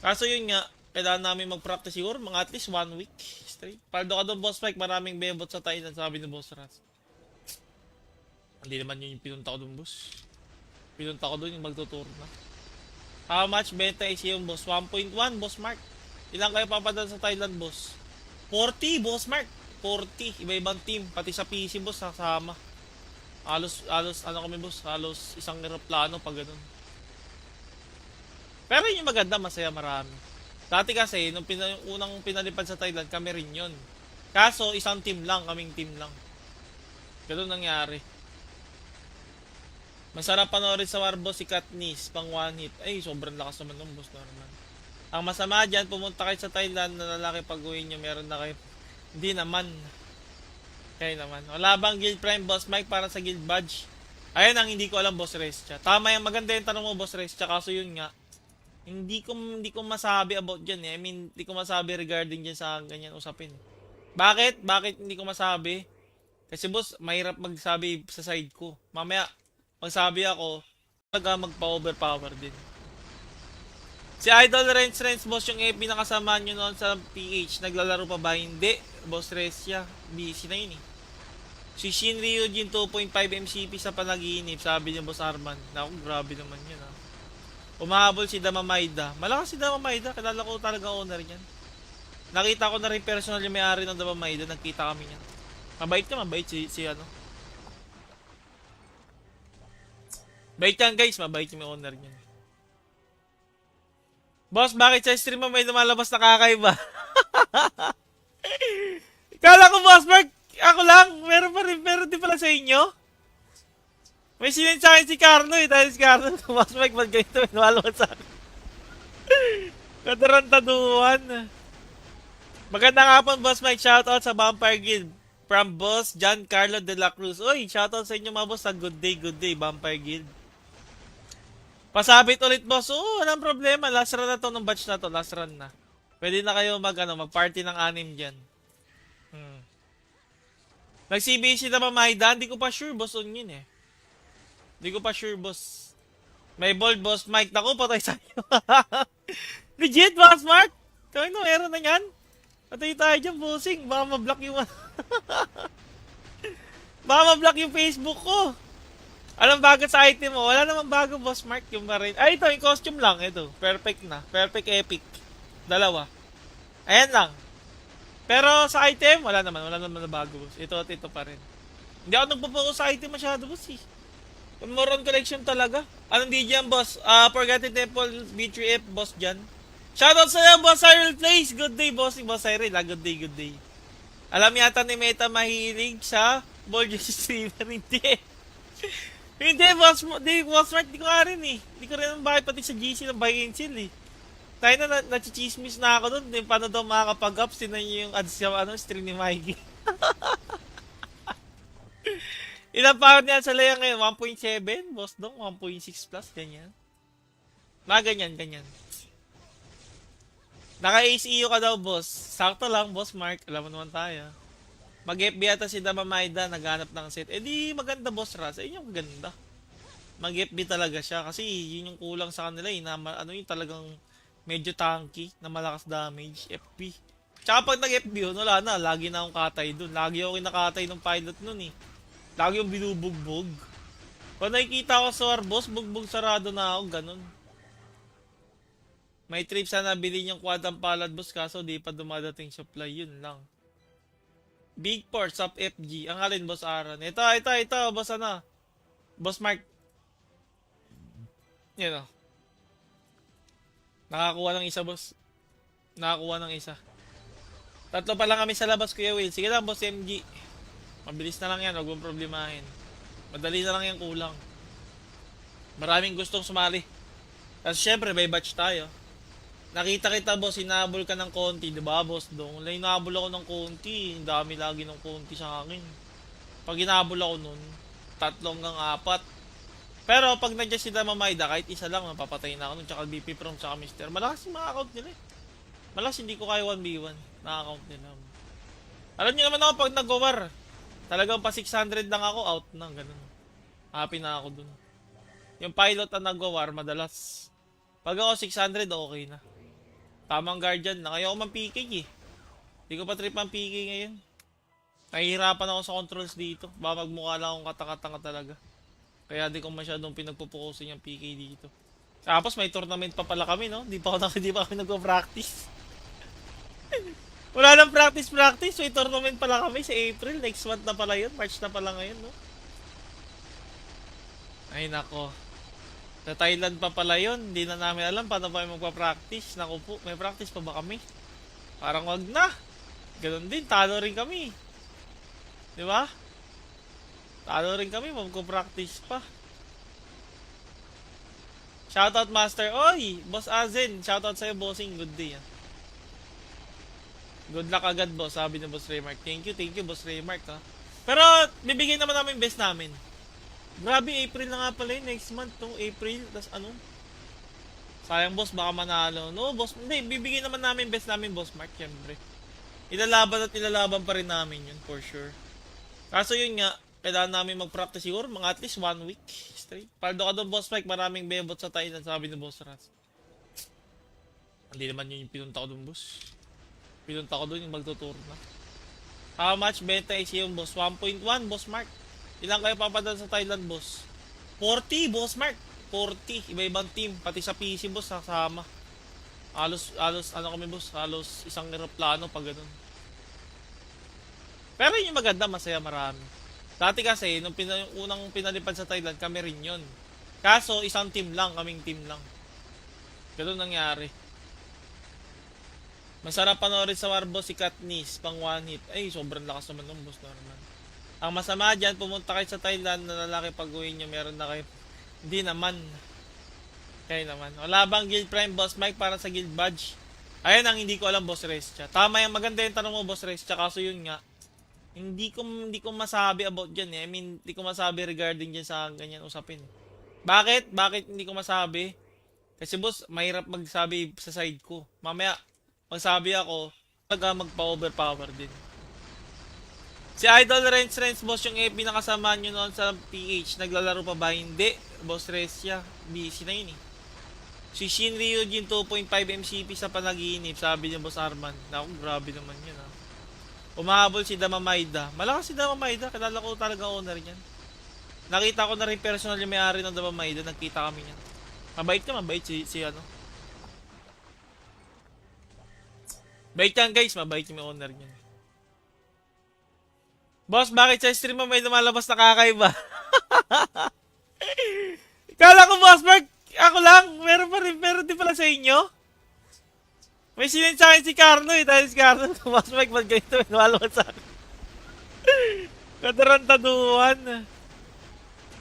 Kaso yun nga, kailangan namin mag-practice siguro. Mga at least 1 week straight. Paldo ka doon, Boss Mike. Maraming bebot sa Thailand. Sabi ni Boss Ras. Hindi naman yun yung pinunta ko doon, boss. Pinunta ko doon yung magtutour na. How much beta is yung boss? 1.1, Boss Mark. Ilang kayo papadala sa Thailand, boss? 40, Boss Mark. 40. Iba-ibang team. Pati sa PC, boss, kasama. Halos, ano kami, boss? Halos isang aeroplano pag ganun. Pero yun yung maganda, masaya marami. Dati kasi, nung unang pinalipad sa Thailand, kami rin yun. Kaso, isang team lang, kaming team lang. Ganun nangyari. Masarap panoorin sa Warboss si Katniss, pang one hit. Ay, sobrang lakas naman ng boss naman. Ang masama dyan, pumunta kayo sa Thailand na lalaki pag-uwi nyo, meron na kayo. Hindi naman. Kaya naman. Wala bang Guild Prime, Boss Mike, para sa Guild Badge? Ayun ang hindi ko alam, Boss Restia. Tama yung maganda yung tanong mo, Boss Restia. Kaso yun nga, hindi ko masabi about dyan eh. I mean, hindi ko masabi regarding dyan sa ganyan usapin. Bakit? Bakit hindi ko masabi? Kasi boss, mahirap magsabi sa side ko. Mamaya, magsabi ako, magpa-overpower din. Si Idol Renz, boss, yung FB na kasama nyo noon sa PH, naglalaro pa ba? Hindi. Boss Restia, busy na yun eh. Si Shin Ryujin 2.5 MCP sa panaginip, sabi niya Boss Arman. Naku, grabe naman yun ha. Umahabol si Damamayda. Malakas si Damamayda, kilala ko talaga owner niyan. Nakita ko na rin personal yung may-ari ng Damamayda, nagkita kami niyan. Mabait si ano. Bait yan guys, mabait yung owner niyan. Boss, bakit sa stream mo may lumalabas na kakaiba? Kala ko boss Mark, ako lang, meron din pala sa inyo. May sinend sa akin si Carlo eh, dahil si Carlo, boss Mark, ba't ganito may lumalabas sa akin? Katarantaduhan. Magandang hapon, Boss Mike. Shoutout sa Vampire Guild. From Boss John Carlo de la Cruz. Uy, shoutout sa inyo mga boss sa good day, Vampire Guild. Pasabit ulit, boss. Oo, walang problema. Last run na to ng batch na to. Last run na. Pwede na kayo mag-party ng anim dyan. Nag-CBC na ba, Maida? Hindi ko pa sure, boss, on yun eh. Hindi ko pa sure, boss. May bold, Boss Mike. Naku, patay sa'yo. Legit, Boss Mark? Kaya no, meron na yan. Patay tayo dyan, bossing. Baka ma-block yung... Baka ma-block yung Facebook ko. Anong bago sa item mo? Wala namang bago, Boss Mark. Yung marin. Ay, ito, yung costume lang. Ito, perfect na. Perfect epic. Dalawa. Ayan lang. Pero sa item, wala naman na bago, boss. Ito at ito pa rin. Hindi ako nagpo-focus sa item masyado, boss eh. More on collection talaga. Anong DJ yan, boss? Forgotten Temple, B3F, boss dyan. Shoutout sa'yo, Boss Cyril Place. Good day, bossing, Boss Cyril. Good day, good day. Alam yata ni Meta mahilig sa ball juice streamer. Hindi. Hindi, boss Mark. Di ko nga rin eh. Di ko rin ang bakit pati sa GC ng buy and sell eh. Tayo na nachichismis na ako doon. Paano daw makakapag-ups? Tinan nyo yung ads sa stream ni Mikey. Ilang power niya sa layer ngayon? 1.7? Boss dong, 1.6 plus, ganyan. Ganyan. Naka-ACU ka daw, boss. Sakto lang, Boss Mark. Alam mo naman tayo. Mag-FB yata si Dama Maida, naghanap ng set. Eh di maganda, Boss Raz. Eh yung maganda. Mag-FB talaga siya. Kasi yun yung kulang sa kanila. Yung talagang medyo tanky na malakas damage. FP. Tsaka pag nag-FB yun, wala na. Lagi na akong katay dun. Lagi ako kinakatay ng pilot nun eh. Lagi yung binubugbog. Pag nakikita ko sa war, boss, bugbog sarado na ako. Ganun. May trip sana bilhin yung quadam palad, boss, kaso di pa dumadating supply, yun lang. Big Port, sub FG. Ang alin, boss Aaron? Ito, boss Boss Mark. Yan o. Nakakuha ng isa, boss. Nakakuha ng isa. Tatlo pa lang kami sa labas, Kuya Will. Sige lang, boss MG. Mabilis na lang yan, huwag mong problemahin. Madali na lang yung kulang. Maraming gustong sumali. Kasi syempre, may batch tayo. Nakita kita, boss, hinabol ka ng konti, diba, boss? Doon, hinabol ako ng konti. Ang dami lagi ng konti sa akin. Pag hinabol ako nun, 3 hanggang 4. Pero pag nandiyan si Dama Maida, kahit isa lang, mapapatay na ako nun. Tsaka BP From, tsaka Mister. Malakas yung mga account nila eh. Malakas, hindi ko kaya 1v1 na account nila. Alam niyo naman ako pag nag-war. Talagang pa 600 lang ako, out na, ganun. Happy na ako dun. Yung pilot na nag-war, madalas. Pag ako 600, okay na. Tamang guardian na. Kaya ako man-PK eh. Hindi ko pa trip ang PK ngayon. Nahihirapan ako sa controls dito. Baka magmukha lang akong katakatanga talaga. Kaya di ko masyadong pinagpupukusin yung PK dito. Tapos may tournament pa pala kami, no? Di pa kami nagpo-practice. Wala nang practice. May tournament pala kami sa April. Next month na pala yun. March na pala ngayon, no? Ay, nako. Sa Thailand pa pala yun. Hindi na namin alam paano pa magpa-practice. Naku po, may practice pa ba kami? Parang wag na. Ganun din, talo rin kami. Di ba? Talo rin kami, magpo-practice pa. Shoutout Master. Oy, Boss Azen. Shoutout sa'yo, bossing. Good day, ah. Good luck agad, boss. Sabi ni Boss Raymark. Thank you, Boss Raymark, ha. Pero, bibigyan naman namin best namin. Grabe, April na nga pala yun. Next month, no? April. Tas ano? Sayang, boss. Baka manalo. No, boss. Hindi, bibigyan naman namin best namin, Boss Mark. Siyempre. Ilalaban pa rin namin yun, for sure. Kaso yun nga, kailangan namin mag-practice siguro. Mga at least 1 week straight. Paldo ka doon, Boss Mike. Maraming bebot sa Thailand. Sabi ni Boss Ras. Hindi naman yun yung pinunta ko doon, boss. Pinunta ko doon yung magtutour na. How much benta is yung boss? 1.1, Boss Mark. Ilang kayo papadala sa Thailand, boss? 40, Boss Mark. 40. Iba-ibang team. Pati sa PC, boss, kasama. Halos, ano kami, boss? Halos isang aeroplano pag ganun. Pero yun yung maganda, masaya marami. Dati kasi, yung unang pinalipad sa Thailand, kami rin yun. Kaso, isang team lang, kaming team lang. Ganun nangyari. Masarap panoorin sa Warboss si Katniss, pang one hit. Ay, sobrang lakas naman ng boss Norman. Ang masama dyan, pumunta kayo sa Thailand na lalaki pag-uwi nyo, meron na kayo. Hindi naman. Kayo naman. Wala bang Guild Prime Boss Mike para sa Guild Badge? Ayun ang hindi ko alam, Boss Restia. Tama yung maganda yung tanong mo, Boss Restia. Kaso yun nga, hindi ko masabi about dyan eh. I mean, hindi ko masabi regarding dyan sa ganyan usapin. Bakit? Bakit hindi ko masabi? Kasi boss, mahirap magsabi sa side ko. Mamaya, magsabi ako, magpa-overpower din. Si Idol Renz, boss, yung FB na kasama nyo noon sa PH, naglalaro pa ba? Hindi, Boss Restia. Busy na yun eh. Si Shin Ryujin 2.5 MCP sa panaginip, sabi niya Boss Arman. Naku, grabe naman yun ha. Umahabol si Damamaida. Malakas si Damamaida, kilala ko talaga owner niyan. Nakita ko na rin personal yung may-ari ng Damamaida, nagkita kami niyan. Mabait si ano. Bait yan guys, mabait yung may owner niyan. Boss, bakit sa stream mo may lumalabas na kakaiba? Kala ko Boss Mark, ako lang, meron din pala sa inyo. May sinend sa akin si Carlo eh, dahil si Carlo, Boss Mark, ba't ganito, may lumalabas sa akin. Katarantaduhan.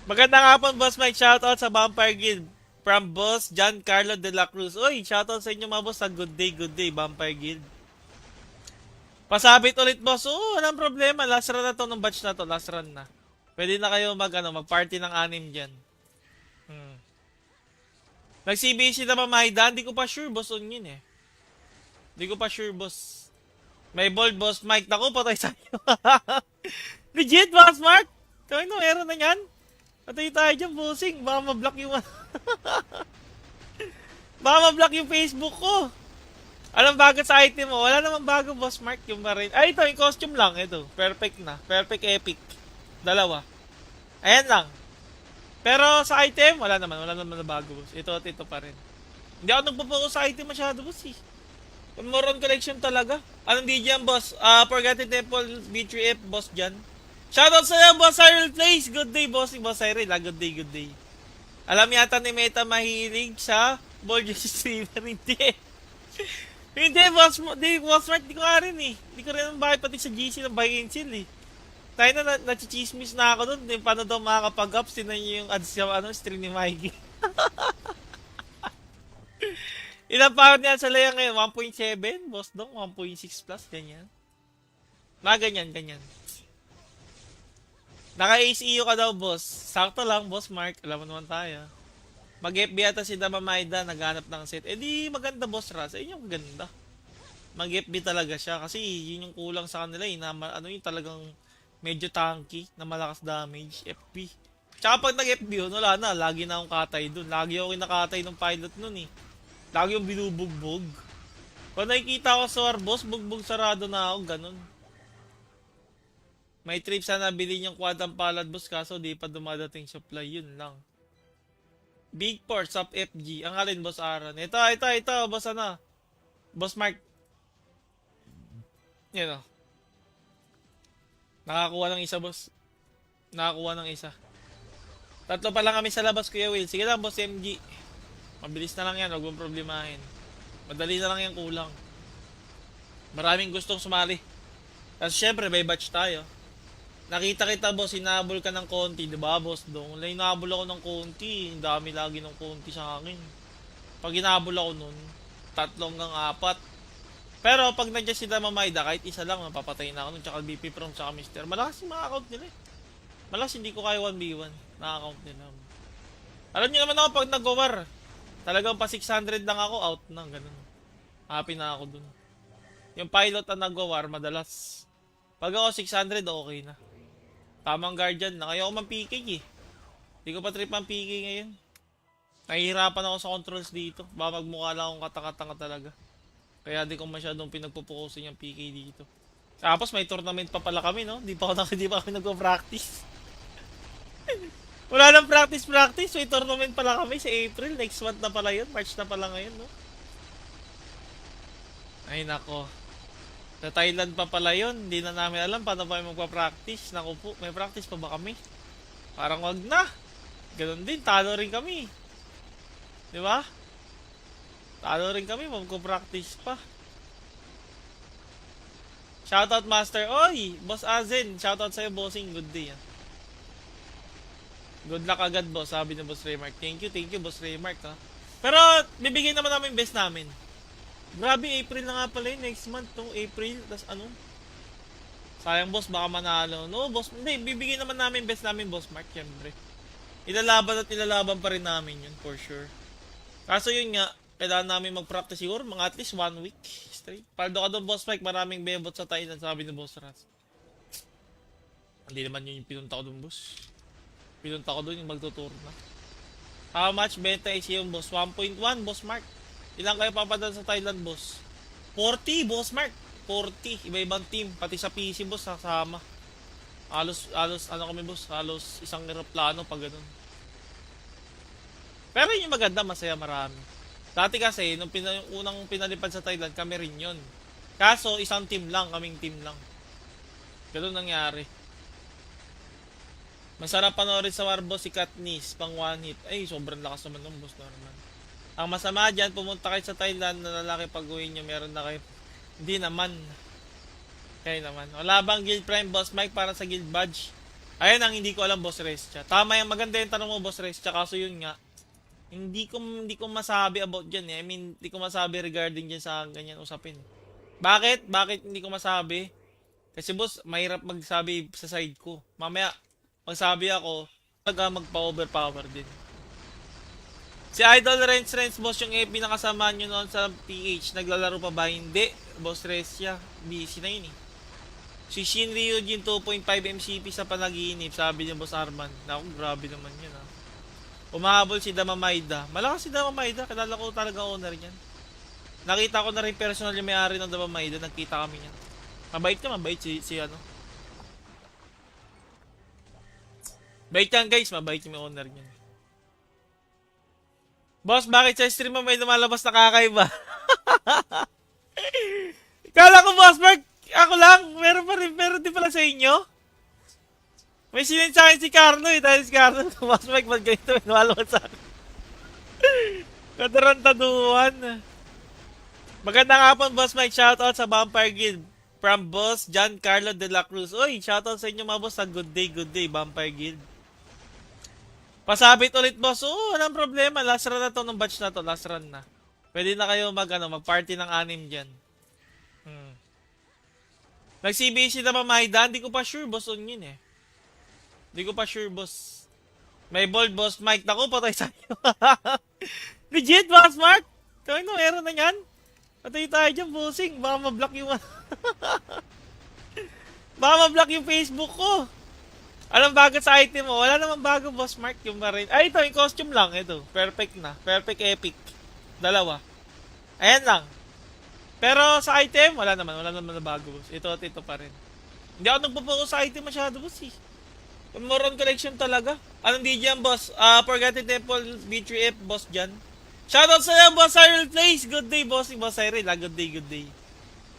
Magandang hapon, Boss Mike, shoutout sa Vampire Guild. From Boss Giancarlo de la Cruz. Uy, shoutout sa inyo mga boss sa good day, Vampire Guild. Pasabit ulit boss. Oo, walang problema. Last run na to ng batch na to. Last run na. Pwede na kayo mag-party ng anim dyan. Nag-CBC na ba Maida? Hindi ko pa sure boss on yun eh. Hindi ko pa sure boss. May bold boss Mike. Naku, patay sa'yo. Legit boss Mark? Kaya no, meron na yan. Patay tayo dyan bossing. Baka ma-block yung baka ma-block yung Facebook ko. Anong bago sa item mo? Wala namang bago, Boss Mark. Yung marin. Ay, ito. Yung costume lang. Ito. Perfect na. Perfect epic. Dalawa. Ayan lang. Pero sa item, wala naman na bago, boss. Ito at ito pa rin. Hindi ako nagpo-focus sa item masyado, boss eh. Moron collection talaga. Anong DJ yan, boss? Forgotten Temple B3F, boss dyan. Shoutout sa'yo, Boss Cyril Place. Good day, boss. Boss Cyril, good day. Alam yata ni Meta mahilig sa ball jersey streamer. Hindi, Boss Mark, di ko nga rin eh. Di ko rin bakit pati sa GC ng buy and sell eh. Tayo na nachichismis na ako dun. Paano daw makakapag-ups, tinan nyo yung ads sa stream ni Mikey. Ilang power niya sa laya ngayon? 1.7? Boss dong, 1.6 plus, ganyan. Ganyan. Naka-ACU ka daw, boss. Sakto lang, Boss Mark. Alam mo naman tayo. Mag-FB ata si Damamaida, naghanap ng set. Eh di maganda, Boss Raz. Eh yung ganda. Mag-FB talaga siya kasi yun yung kulang sa kanila eh. Na, yung talagang medyo tanky na malakas damage. FP. Tsaka pag nag-FB yun, wala na. Lagi na akong katay dun. Lagi ako kinakatay ng pilot nun eh. Lagi yung binubugbog. Pag nakikita ko sa war, boss, bugbog sarado na ako. Ganun. May trip sana bilhin yung quad ang palad, boss. Kaso di pa dumadating supply. Yun lang. Big Ports of FG. Ang alin, Boss Aaron? Ito. Boss ano? Boss Mark. Yan o. Nakakuha ng isa, boss. Nakakuha ng isa. Tatlo pa lang kami sa labas, Kuya Will. Sige lang, Boss MG. Mabilis na lang yan. Huwag mong problemahin. Madali na lang yung kulang. Maraming gustong sumali. Kasi syempre, may batch tayo. Nakita kita, boss, hinabol ka ng konti, di ba, boss dong? Hinabol ako ng konti, ang dami lagi ng konti sa akin. Pag hinabol ako nun, 3 hanggang 4. Pero pag nandiyan si Damamaida, kahit isa lang, mapapatay na ako nun, tsaka BP From, tsaka Mister. Malakas yung mga account nila eh. Malakas, hindi ko kaya 1v1 na account nila. Alam niyo naman ako, pag nag-war, talagang pa 600 lang ako, out na, ganun. Happy na ako dun. Yung pilot na nag-war, madalas. Pag ako 600, okay na. Tamang guardian na. Kaya ako man-PK eh. Hindi ko pa trip ang PK ngayon. Nahihirapan ako sa controls dito. Baka magmukha lang akong katakatanga talaga. Kaya di ko masyadong pinagpupukusin yung PK dito. Tapos may tournament pa pala kami, no? Di pa kami nagpo-practice. Wala nang practice. May tournament pala kami sa April. Next month na pala yun. March na pala ngayon, no? Ay, nako. Sa Thailand pa pala yun. Hindi na namin alam paano pa magpa-practice. Naku po, may practice pa ba kami? Parang wag na. Ganun din, talo rin kami. Di ba? Talo rin kami, magko-practice pa. Shoutout Master. Oy, Boss Azen. Shoutout sa'yo, bossing. Good day. Good luck agad, boss. Sabi ni Boss Raymark. Thank you, Boss Raymark, ha. Pero, bibigyan naman namin best namin. Grabe, April na nga pala yun. Next month, no? April. Tas ano? Sayang, boss. Baka manalo. No, boss. Hindi, bibigyan naman namin best namin, Boss Mark. Siyempre. Ilalaban pa rin namin yun, for sure. Kaso yun nga, kailangan namin mag-practice siguro mga at least 1 week straight. Paldo ka doon, Boss Mike. Maraming bebot sa Thailand, sabi ni Boss Ras. Hindi naman yun yung pinunta ko doon, boss. Pinunta ko doon yung magtutour na. How much benta is yung boss? 1.1, Boss Mark. Ilang kayo papadala sa Thailand, boss? 40, Boss Mark. 40. Iba-ibang team. Pati sa PC, boss, kasama. Halos, ano kami, boss? Halos isang aeroplano pag ganun. Pero yun yung maganda, masaya marami. Dati kasi, nung unang pinalipad sa Thailand, kami rin yun. Kaso, isang team lang, kaming team lang. Ganun nangyari. Masarap panoorin sa Warboss si Katniss, pang one hit. Ay, sobrang lakas naman ng boss naman. Ang masama dyan, pumunta kayo sa Thailand na lalaki pag uwi nyo, meron na kayo. Hindi naman. Kaya naman. Wala bang Guild Prime, Boss Mike, para sa Guild Badge? Ayun ang hindi ko alam, Boss Restia. Tama yung maganda yung tanong mo, Boss Restia. Kaso yun nga, hindi ko masabi about dyan eh. I mean, hindi ko masabi regarding dyan sa ganyan usapin. Bakit? Bakit hindi ko masabi? Kasi boss, mahirap magsabi sa side ko. Mamaya, magsabi ako, magpa-overpower din. Si Idol Renz, boss, yung FB na kasama nyo noon sa PH, naglalaro pa ba? Hindi. Boss Restia, busy na yun eh. Si Shin Ryujin 2.5 MCP sa panaginip, sabi niya Boss Arman. Naku, grabe naman yun ha. Umahabol si Damamaida. Malakas si Damamaida, kilala ko talaga owner niyan. Nakita ko na rin personal yung may-ari ng Damamaida, nagkita kami niyan. Mabait si ano. Bait yan guys, mabait yung may owner niyan. Boss, bakit sa stream mo may lumalabas na kakaiba? Kala ko, Boss Mark, ako lang. Meron din pala sa inyo. May sinend sa akin si Carlo eh. Dahil si Carlo, Boss Mark, ba't ganito? May lumalabas sa akin. Katarantaduhan. Magandang hapon, Boss Mike. Shoutout sa Vampire Guild. From Boss John Carlo de la Cruz. Uy, shoutout sa inyo mga boss sa Good Day, Vampire Guild. Pasabit ulit, boss. Oo, walang problema. Last run na to ng batch na to. Last run na. Pwede na kayo mag-party ng 6 dyan. Nag-CBC na ba Maida? Hindi ko pa sure, boss, on yun eh. Hindi ko pa sure, boss. May bold, Boss Mike. Naku, patay sa'yo. Legit, Boss Mark? Kaya no, meron na yan. Patay tayo dyan, bossing. Baka ma-block yung... Baka ma-block yung Facebook ko. Anong bago sa item mo? Wala namang bago, Boss Mark. Yung marin. Ay, ito, yung costume lang. Ito, perfect na. Perfect epic. Dalawa. Ayan lang. Pero sa item, wala naman na bago, boss. Ito pa rin. Hindi ako nagpo-focus sa item masyado, boss eh. More on collection talaga. Anong DJ yan, boss? Forgotten Temple, B3F, boss dyan. Shoutout sa'yo, Boss Cyril Place. Good day, boss. Boss Cyril, good day.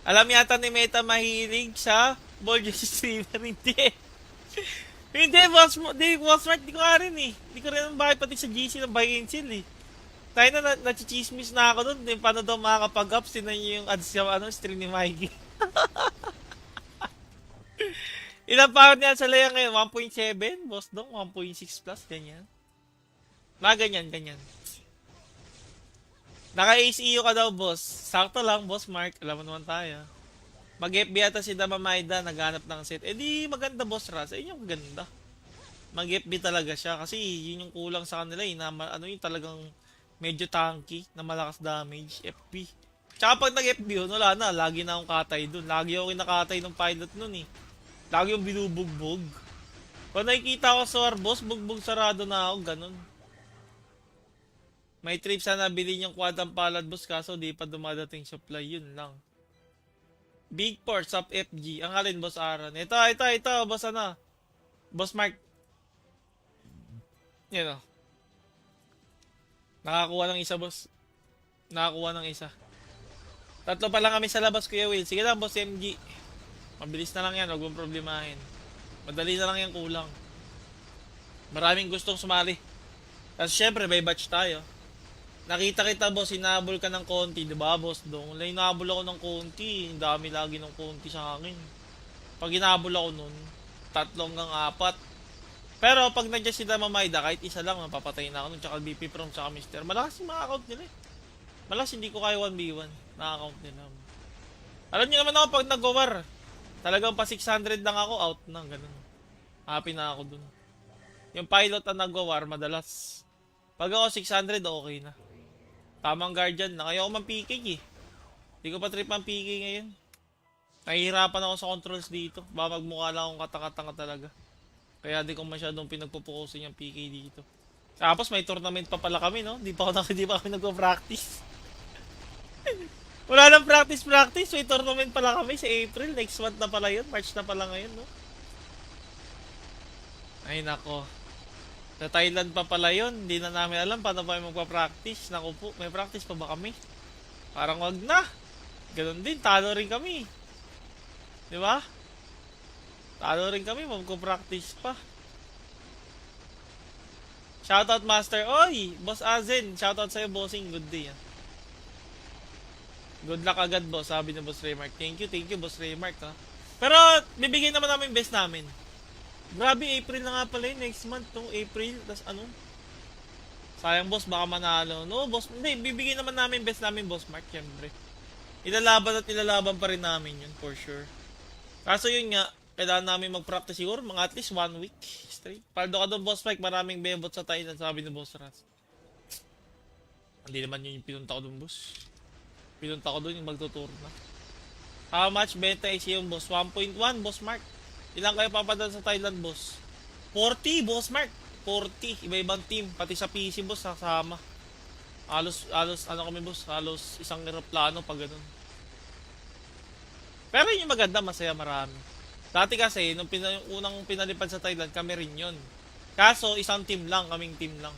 Alam yata ni Meta mahilig sa ball jersey streamer. Hindi, boss Mark, di ko nga rin eh. Di ko rin ang bakit pati sa GC ng buy and sell eh. Tayo na nachichismis na ako doon. Paano daw makakapag-ups? Tinan nyo yung ads yung stream ni Mikey. Ilang power niyan sa laya ngayon? 1.7? Boss dong? 1.6 plus? Ganyan. Ganyan. Naka-ACU ka daw, boss. Sakto lang, Boss Mark. Alam mo naman tayo. Mag-FB ata si Damamaida, naghanap ng set. Eh di maganda, Boss Raz. Eh yung ganda. Mag-FB talaga siya. Kasi yun yung kulang sa kanila eh. Na, yung talagang medyo tanky na malakas damage. FP. Tsaka pag nag-FB yun, wala na. Lagi na akong katay dun. Lagi ako kinakatay ng pilot nun eh. Lagi yung binubugbog. Pag nakikita ko sa Warboss, bugbog sarado na ako. Ganun. May trip sana bilhin yung quad ang palad, boss. Kaso di pa dumadating supply. Yun lang. Big ports of FG. Ang alin, Boss Aaron? Ito, boss ano? Boss Mark. Yan o. Nakakuha ng isa, boss. Nakakuha ng isa. Tatlo pa lang kami sa labas, Kuya Will. Sige lang, Boss MG. Mabilis na lang yan, huwag mong problemahin. Madali na lang yan kulang. Maraming gustong sumali. Kasi syempre, may batch tayo. Nakita kita, boss, hinabol ka ng konti, di ba, boss? Dong, hinabol ako ng konti. Ang dami lagi ng konti sa akin. Pag hinabol ako nun, 3 hanggang 4. Pero pag nandiyan si Damamayda, kahit isa lang, mapapatay na ako nun. Tsaka BP From, tsaka Mister. Malakas yung mga account nila eh. Malakas, hindi ko kaya 1v1. Na-account nila. Alam niyo naman ako pag nag-war. Talagang pa 600 lang ako, out na. Ganun. Happy na ako dun. Yung pilot na nag-war, madalas. Pag ako 600, okay na. Tamang guardian na. Kaya ako man-PK eh. Hindi ko pa trip ang PK ngayon. Nahihirapan ako sa controls dito. Baka magmukha lang akong katakatanga talaga. Kaya di ko masyadong pinagpupukusin yung PK dito. Tapos may tournament pa pala kami, no? Di pa kami nagpo-practice. Wala nang practice. May tournament pala kami sa April. Next month na pala yun. March na pala ngayon, no? Ay, nako. Sa Thailand pa pala yun. Hindi na namin alam paano pa magpa-practice. Naku po, may practice pa ba kami? Parang wag na. Ganun din, talo rin kami. Di ba? Talo rin kami, magpa-practice pa. Shoutout Master. Oy, Boss Azen. Shoutout sa'yo, bossing. Good day. Good luck agad, boss. Sabi ni Boss Raymark. Thank you, Boss Raymark, ha. Pero, bibigyan naman namin best namin. Grabe, April na nga pala yun. Next month, no? April. Tas ano? Sayang, boss. Baka manalo. No, boss. Hindi, bibigyan naman namin best namin, Boss Mark. Siyempre. Ilalaban pa rin namin yun, for sure. Kaso yun nga, kailangan namin mag-practice siguro. Mga at least 1 week straight. Paldo ka doon, Boss Mike. Maraming bebot sa Thailand. Sabi ni Boss Ras. Hindi naman yun yung pinunta ko doon, boss. Pinunta ko doon yung magtutour na. How much benta is yung boss? 1.1, Boss Mark. Ilang kayo papadala sa Thailand, boss? 40, Boss Mark. 40. Iba-ibang team. Pati sa PC, boss, kasama. Halos, ano kami, boss? Halos isang aeroplano pag ganun. Pero yun yung maganda, masaya marami. Dati kasi, nung unang pinalipad sa Thailand, kami rin yun. Kaso, isang team lang, kaming team lang.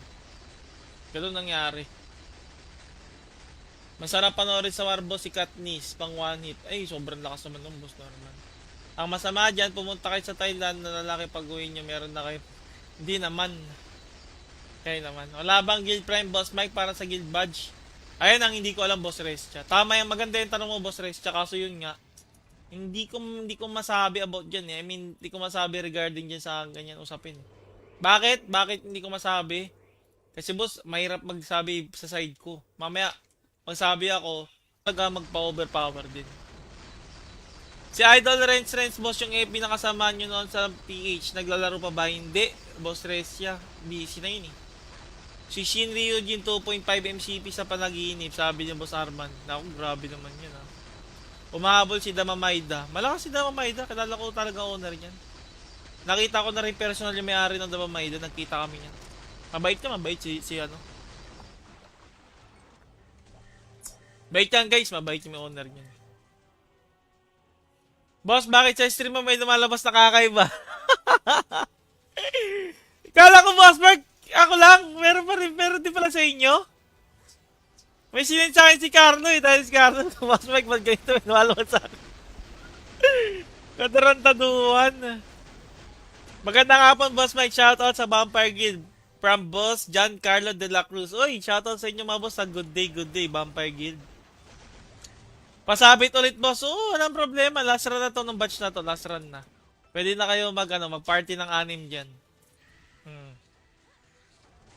Ganun nangyari. Masarap panoorin sa Warboss si Katniss, pang one hit. Ay, sobrang lakas naman ng boss naman. Ang masama dyan, pumunta kayo sa Thailand na lalaki pag-uwi nyo, meron na kayo. Hindi naman. Kaya naman. Wala bang Guild Prime, Boss Mike, para sa Guild Badge? Ayun ang hindi ko alam, Boss Restia. Tama yung maganda yung tanong mo, Boss Restia. Kaso yun nga, hindi ko masabi about dyan eh. I mean, hindi ko masabi regarding dyan sa ganyan usapin. Bakit? Bakit hindi ko masabi? Kasi boss, mahirap magsabi sa side ko. Mamaya, magsabi ako, magpa-overpower din. Si Idol Renz, boss, yung FB nakasama nyo noon sa PH, naglalaro pa ba? Hindi. Boss Restia, busy na yun eh. Si Shin Ryujin 2.5 MCP sa panaginip, sabi niya Boss Arman. Naku, grabe naman yun ha. Umahabol si Damamayda. Malakas si Damamayda, kilala ko talaga owner niyan. Nakita ko na rin personal yung may-ari ng Damamayda, nagkita kami niyan. Mabait si ano. Bait yan guys, mabait yung owner niyan. Boss, bakit sa stream mo may lumalabas na kakaiba? Kala ko, Boss Mark, ako lang. Meron din pala sa inyo. May sinend sa akin si Carlo eh. Dahil si Carlo, Boss Mark, ba't ganito? May lumalabas sa akin. Katarantaduhan. Magandang hapon, Boss Mike. Shoutout sa Vampire Guild. From Boss John Carlo de la Cruz. Uy, shoutout sa inyo mga boss sa good day, Vampire Guild. Pasabit ulit, boss. Oo, walang problema. Last run na to ng batch na to. Last run na. Pwede na kayo mag-party ng 6 dyan.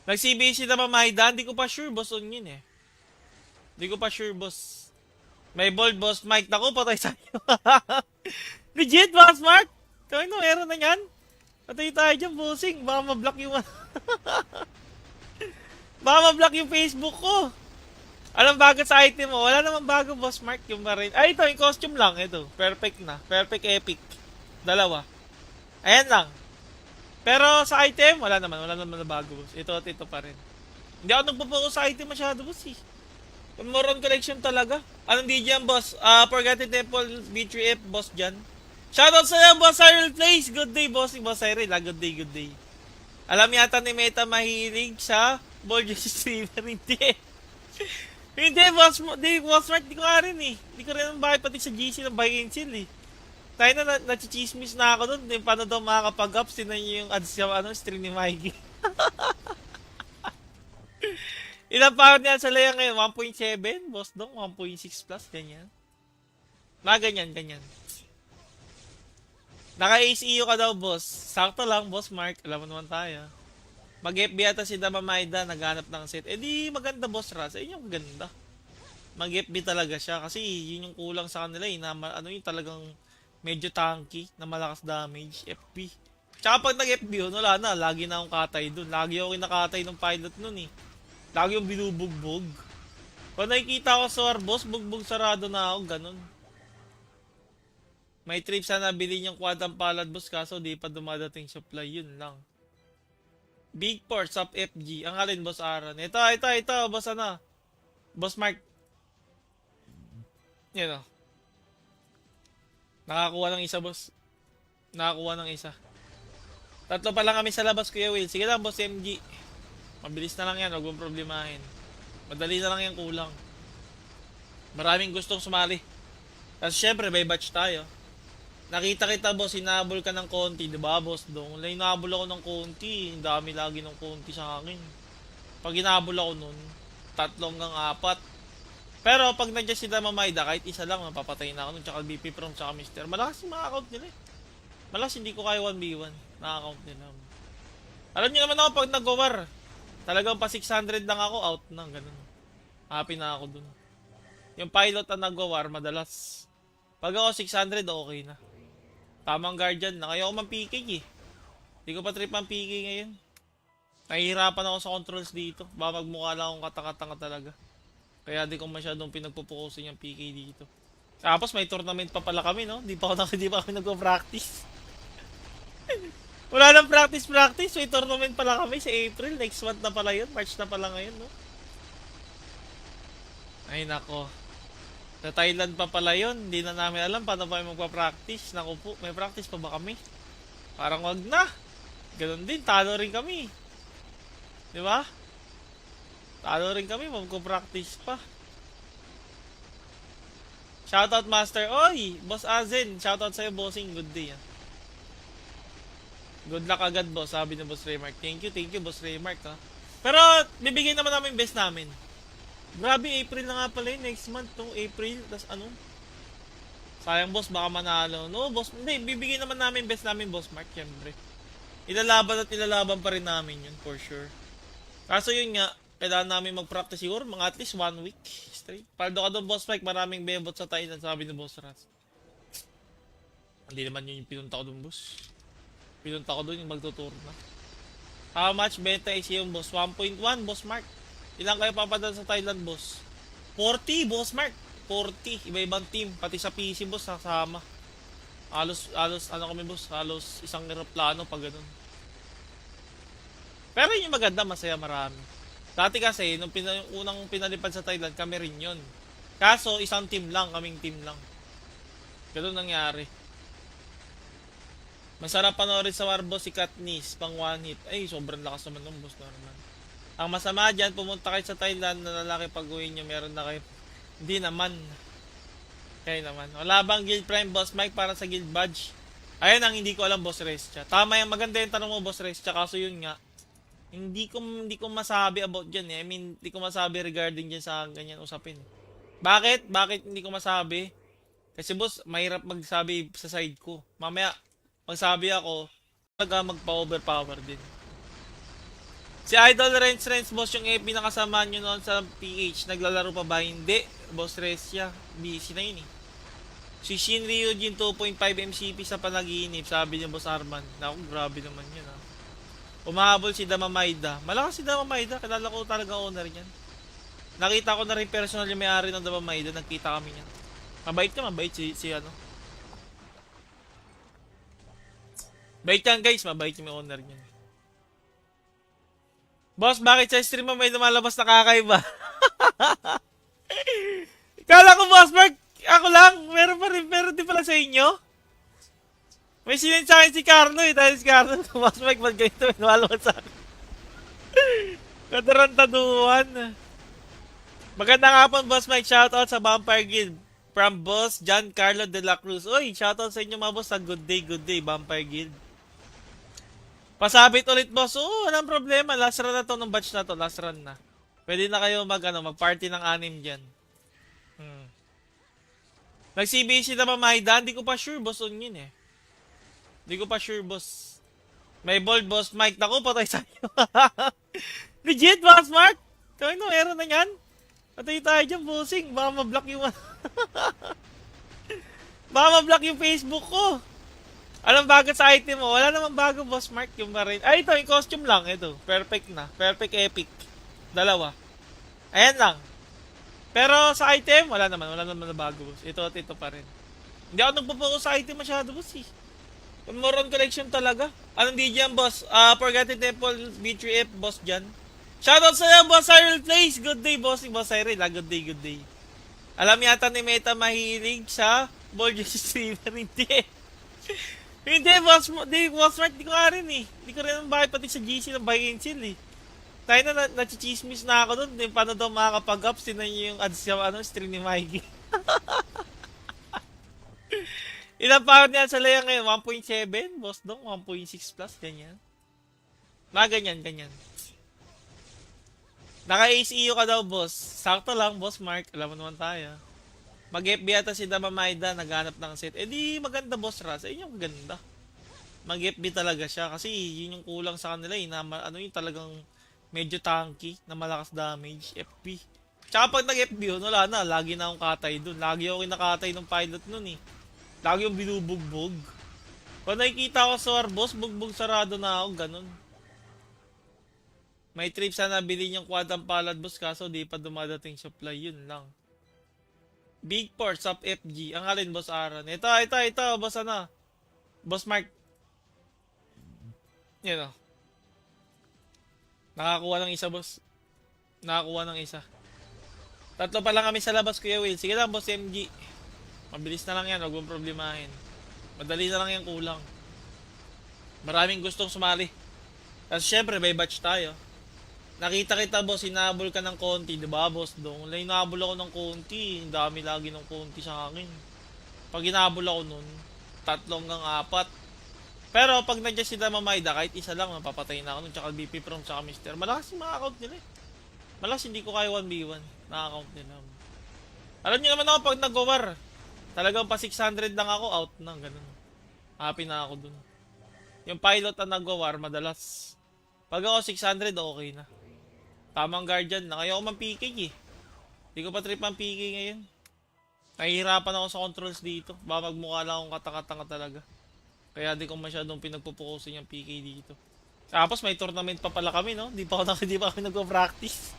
Nag-CBC na ba Maida? Hindi ko pa sure, boss, on yun eh. Hindi ko pa sure, boss. May bold, boss Mike. Naku, patay sa'yo. Legit, boss Mark? Kaya no, meron na yan. Patay tayo dyan, bossing. Baka ma-block yung... Baka ma-block yung Facebook ko. Anong bago sa item mo? Wala namang bago, Boss Mark, yung marin. Ay, ito, yung costume lang. Ito, perfect na. Perfect epic. Dalawa. Ayan lang. Pero sa item, wala naman na bago, boss. Ito at ito pa rin. Hindi ako nagpo-focus sa item masyado, boss, eh. More on collection talaga. Anong di dyan, boss? Forgotten Temple, B3F, boss dyan. Shoutout sa'yo, Boss Cyril Place. Good day, boss. Boss Cyril, good day. Alam yata ni Meta mahilig sa ball jersey streamer. Hindi, boss Mark, di ko nga rin eh. Di ko rin ang bakit pati sa GC ng buy and sell eh. Tayo na nachichismis na ako doon. Paano daw makakapag-ups, tinan nyo yung ads sa stream ni Mikey. Ilang power niya sa layer ngayon? 1.7? Boss Dong, 1.6 plus, ganyan. Mga ganyan, ganyan. Naka-ace EU ka daw, boss. Sakto lang, boss Mark. Alam mo naman tayo. Mag-FB ata si Damamaida, naghanap ng set. Eh di maganda, boss Raz. Eh yung maganda. Mag-FB talaga siya. Kasi yun yung kulang sa kanila eh. Na, ano yung talagang medyo tanky na malakas damage. FP. Tsaka pag nag-FB yun, wala na. Lagi na akong katay dun. Lagi ako kinakatay ng pilot nun eh. Lagi yung binubugbog. Pag nakikita ko sa war, boss, bugbog sarado na ako. Ganun. May trip sana bilhin yung quantum palad, boss. Kaso di pa dumadating supply. Yun lang. Big Port, sub FG. Ang alin, boss Aaron. Ito. Boss ano? Boss Mark. Yan o. Nakakuha ng isa, boss. Nakakuha ng isa. Tatlo pa lang kami sa labas, Kuya Will. Sige lang, boss MG. Mabilis na lang yan. Huwag mong problemahin. Madali na lang yung kulang. Maraming gustong sumali. Kasi syempre, may batch tayo. Nakita kita, boss, hinabol ka ng konti, diba, boss Dong? Hinabol ako ng konti, ang dami lagi ng konti sa akin. Pag hinabol ako nun, 3 hanggang 4. Pero pag nandiyan si Damamayda, kahit isa lang, mapapatay na ako nun, tsaka BP From, tsaka Mister. Malakas yung mga account nila eh. Malakas, hindi ko kaya 1v1 na account nila. Alam niyo naman ako pag nag-war, talagang pa 600 lang ako, out na, ganun. Happy na ako dun. Yung pilot na nag-war, madalas. Pag ako 600, okay na. Tamang guardian na. Kaya ako man-PK eh. Hindi ko pa trip ang PK ngayon. Nahihirapan ako sa controls dito. Baka magmukha lang akong katakatanga talaga. Kaya di ko masyadong pinagpupukusin yung PK dito. Tapos may tournament pa pala kami, no? Di pa kami nagpo-practice. Wala nang practice. May tournament pala kami sa April. Next month na pala yun. March na pala ngayon, no? Ay nako. Sa Thailand pa pala yun. Hindi na namin alam paano ba magpa-practice. Naku po, may practice pa ba kami? Parang wag na. Ganon din, talo rin kami. Di ba? Talo rin kami, magpa-practice pa. Shoutout Master. Oy, Boss Azen. Shoutout sa'yo, bossing. Good day. Ah. Good luck agad, boss. Sabi ni Boss Raymark. Thank you, Boss Raymark. Ha? Pero, bibigyan naman namin best namin. Grabe, April na nga pala yun. Next month, no? April. Tas ano? Sayang, boss. Baka manalo. No, boss. Hindi, bibigyan naman namin best namin, Boss Mark. Siyempre. Ilalaban pa rin namin yun, for sure. Kaso yun nga, kailangan namin mag-practice siguro. Mga at least 1 week straight. Paldo ka doon, Boss Mike. Maraming bebot sa Thailand, sabi ni Boss Ras. Hindi naman yun yung pinunta ko doon, boss. Pinunta ko doon yung magtutour na. How much beta is yung boss? 1.1, Boss Mark. Ilang kayo papadala sa Thailand, boss? 40, Boss Mark. 40. Iba-ibang team. Pati sa PC, boss, kasama. Halos, ano kami, boss? Halos isang aeroplano pag ganun. Pero yun yung maganda, masaya marami. Dati kasi, nung unang pinalipad sa Thailand, kami rin yun. Kaso, isang team lang, kaming team lang. Ganun nangyari. Masarap panoorin sa war, boss, si Katniss, pang one hit. Ay, sobrang lakas naman ng boss naman. Ang masama dyan, pumunta kayo sa Thailand na lalaki pag-uwi nyo, meron na kayo. Hindi naman. Kaya naman. Wala bang guild prime, Boss Mike, para sa guild badge? Ayun ang hindi ko alam, Boss Restia. Tama yung maganda yung tanong mo, Boss Restia. Kaso yun nga, hindi ko masabi about dyan eh. I mean, hindi ko masabi regarding dyan sa ganyan usapin. Bakit? Bakit hindi ko masabi? Kasi boss, mahirap magsabi sa side ko. Mamaya, magsabi ako, magpa-overpower din. Si Idol Renz, boss, yung FB na kasama nyo noon sa PH, naglalaro pa ba? Hindi, Boss Restia. Busy na yun eh. Si Shin Ryujin 2.5 MCP sa panaginip, sabi niya Boss Arman. Naku, grabe naman yun ha. Umahabol si Damamayda. Malakas si Damamayda, kilala ko talaga owner niyan. Nakita ko na rin personal yung may-ari ng Damamayda, nagkita kami niyan. Mabait si ano. Bait yan guys, mabait yung owner niyan. Boss, bakit sa stream mo may lumalabas na kakaiba? Kala ko, Boss Mark, ako lang. Meron din pala sa inyo. May sinend sa akin si Carlo eh. Dahil si Carlo, Boss Mark, ba't ganito may lumalabas sa akin? Katarantaduhan. Magandang hapon, Boss Mike. Shoutout sa Vampire Guild. From Boss John Carlo de la Cruz. Uy, shoutout sa inyo mga boss sa good day, Vampire Guild. Pasabit ulit, boss. Oo, walang problema. Last run na to ng batch na to. Last run na. Pwede na kayo mag-party ng anim dyan. Hmm. Nag-CBC na ba Maida? Hindi ko pa sure, boss, on yun eh. Hindi ko pa sure, boss. May bold, boss Mike. Naku, patay tayo. Legit, boss Mark? Kaya no, meron na yan. Patay tayo dyan, bossing. Baka ma-block yung... Baka ma-block yung Facebook ko. Anong bago sa item mo? Wala namang bago, boss Mark. Yung marin. Ay, ito, yung costume lang. Ito, perfect na. Perfect epic. Dalawa. Ayan lang. Pero sa item, wala naman na bago, boss. Ito at ito pa rin. Hindi ako nagpo-focus sa item masyado, boss eh. More on collection talaga. Anong di dyan, boss? Forgotten Temple, B3F, boss dyan. Shoutout sa'yo, boss Cyril Place. Good day, boss. Boss Cyril, good day, good day. Alam yata ni Meta mahilig sa ball juice streamer. Hindi. Hindi, boss. Hindi, boss Mark. Hindi ko nga rin eh. Hindi ko rin ang bakit pati sa GC ng buy and sell eh. Tayo na nachichismis na ako doon. Paano daw makakapag-ups? Tinan nyo yung ads sa stream ni Mikey. Ilang power niya sa layer ngayon? 1.7? Boss dong, 1.6 plus, ganyan. Ganyan. Naka-ACU ka daw, boss. Sakto lang, boss Mark. Alam mo naman tayo. Mag-FB ata si Dama Maida, naghanap ng set. Eh di maganda, boss Raz. Ayun yung maganda. Mag-FB talaga siya. Kasi yun yung kulang sa kanila. Yung talagang medyo tanky na malakas damage. FP. Tsaka pag nag-FB yun, wala na. Lagi na akong katay dun. Lagi ako kinakatay ng pilot nun eh. Lagi yung binubugbog. Pag nakikita ko sa war, boss, bugbog sarado na ako, ganun. May trip sana bilhin yung quadam palad, boss, kaso di pa dumadating supply, yun lang. Big ports up FG. Ang alin, boss Aaron? Ito, boss Boss Mark. Yan o. Nakakuha ng isa, boss. Nakakuha ng isa. Tatlo pa lang kami sa labas, Kuya Will. Sige lang, boss MG. Mabilis na lang yan, huwag mong problemahin. Madali na lang yung kulang. Maraming gustong sumali. Kasi syempre, may batch tayo. Nakita kita, boss, hinabol ka ng konti, diba, boss? Doon, hinabol ako ng konti. Ang dami lagi ng konti sa akin. Pag hinabol ako nun, 3 hanggang 4. Pero pag nandiyan si Dama Maida, kahit isa lang, mapapatay na ako nun. Tsaka BP From, tsaka Mister. Malakas yung mga account nila eh. Malakas, hindi ko kaya 1v1 na account nila. Alam niyo naman ako pag nag-war. Talagang pa 600 lang ako, out na, ganun. Happy na ako dun. Yung pilot na nag-war, madalas. Pag ako 600, okay na. Tamang guardian na. Kaya ako man-PK eh. Hindi ko pa trip ang PK ngayon. Nahihirapan ako sa controls dito. Baka magmukha lang akong katakatanga talaga. Kaya di ko masyadong pinagpupukusin yung PK dito. Tapos may tournament pa pala kami, no? Di pa kami nagpo-practice.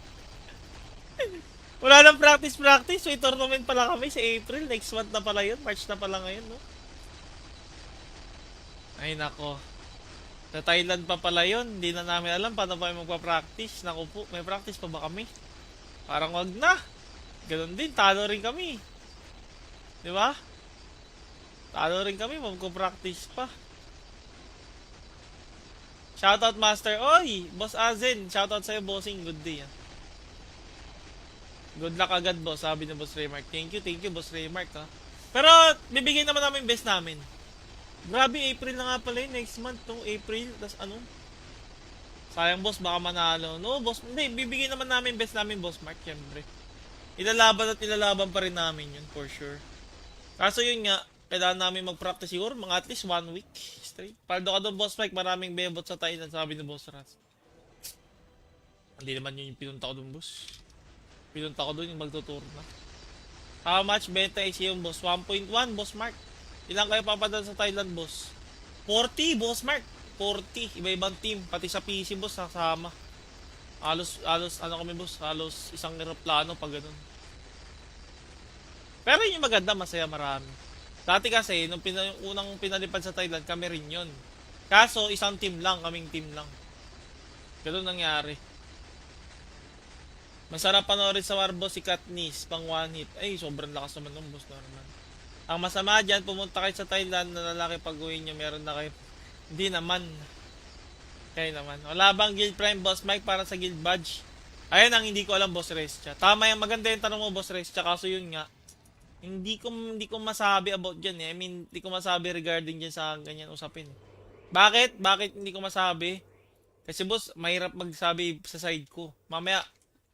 Wala nang practice. May tournament pala kami sa April. Next month na pala yun. March na pala ngayon, no? Ay, nako. Sa Thailand pa pala yun. Hindi na namin alam paano pa magpa-practice. Naku po, may practice pa ba kami? Parang wag na. Ganun din, talo rin kami. Di ba? Talo rin kami, magpo-practice pa. Shoutout Master. Oy, Boss Azen. Shoutout sa'yo, bossing. Good day, ah. Good luck agad, boss. Sabi ni Boss Raymark. Thank you, Boss Raymark, ha. Pero, bibigyan naman namin best namin. Grabe, April na nga pala yun. Next month, no? April. Tas ano? Sayang, boss. Baka manalo. No, boss. Hindi, bibigyan naman namin best namin, Boss Mark. Siyempre. Ilalaban pa rin namin yun, for sure. Kaso yun nga, kailangan namin mag-practice siguro. Mga at least 1 week straight. Paldo ka doon, Boss Mike. Maraming bebot sa Thailand. Sabi ni Boss Ras. Hindi naman yun yung pinunta ko doon, boss. Pinunta ko doon yung magtutour na. How much benta is yung boss? 1.1, Boss Mark. Ilang kayo papadala sa Thailand, boss? 40, Boss Mark. 40. Iba-ibang team. Pati sa PC, boss, kasama. Halos, ano kami, boss? Halos isang aeroplano pag ganun. Pero yun yung maganda, masaya marami. Dati kasi, nung unang pinalipad sa Thailand, kami rin yun. Kaso, isang team lang, kaming team lang. Ganun nangyari. Masarap panoorin sa war, boss, si Katniss, pang one hit. Ay, sobrang lakas naman ng boss naman. Ang masama dyan, pumunta kayo sa Thailand na lalaki pag-uwi nyo, meron na kayo. Hindi naman. Kaya naman. Wala bang guild prime, Boss Mike, para sa guild badge? Ayun ang hindi ko alam, Boss Restia. Tama yung maganda yung tanong mo, Boss Restia. Kaso yun nga, hindi ko masabi about dyan eh. I mean, hindi ko masabi regarding dyan sa ganyan usapin. Bakit hindi ko masabi? Kasi boss, mahirap magsabi sa side ko. Mamaya,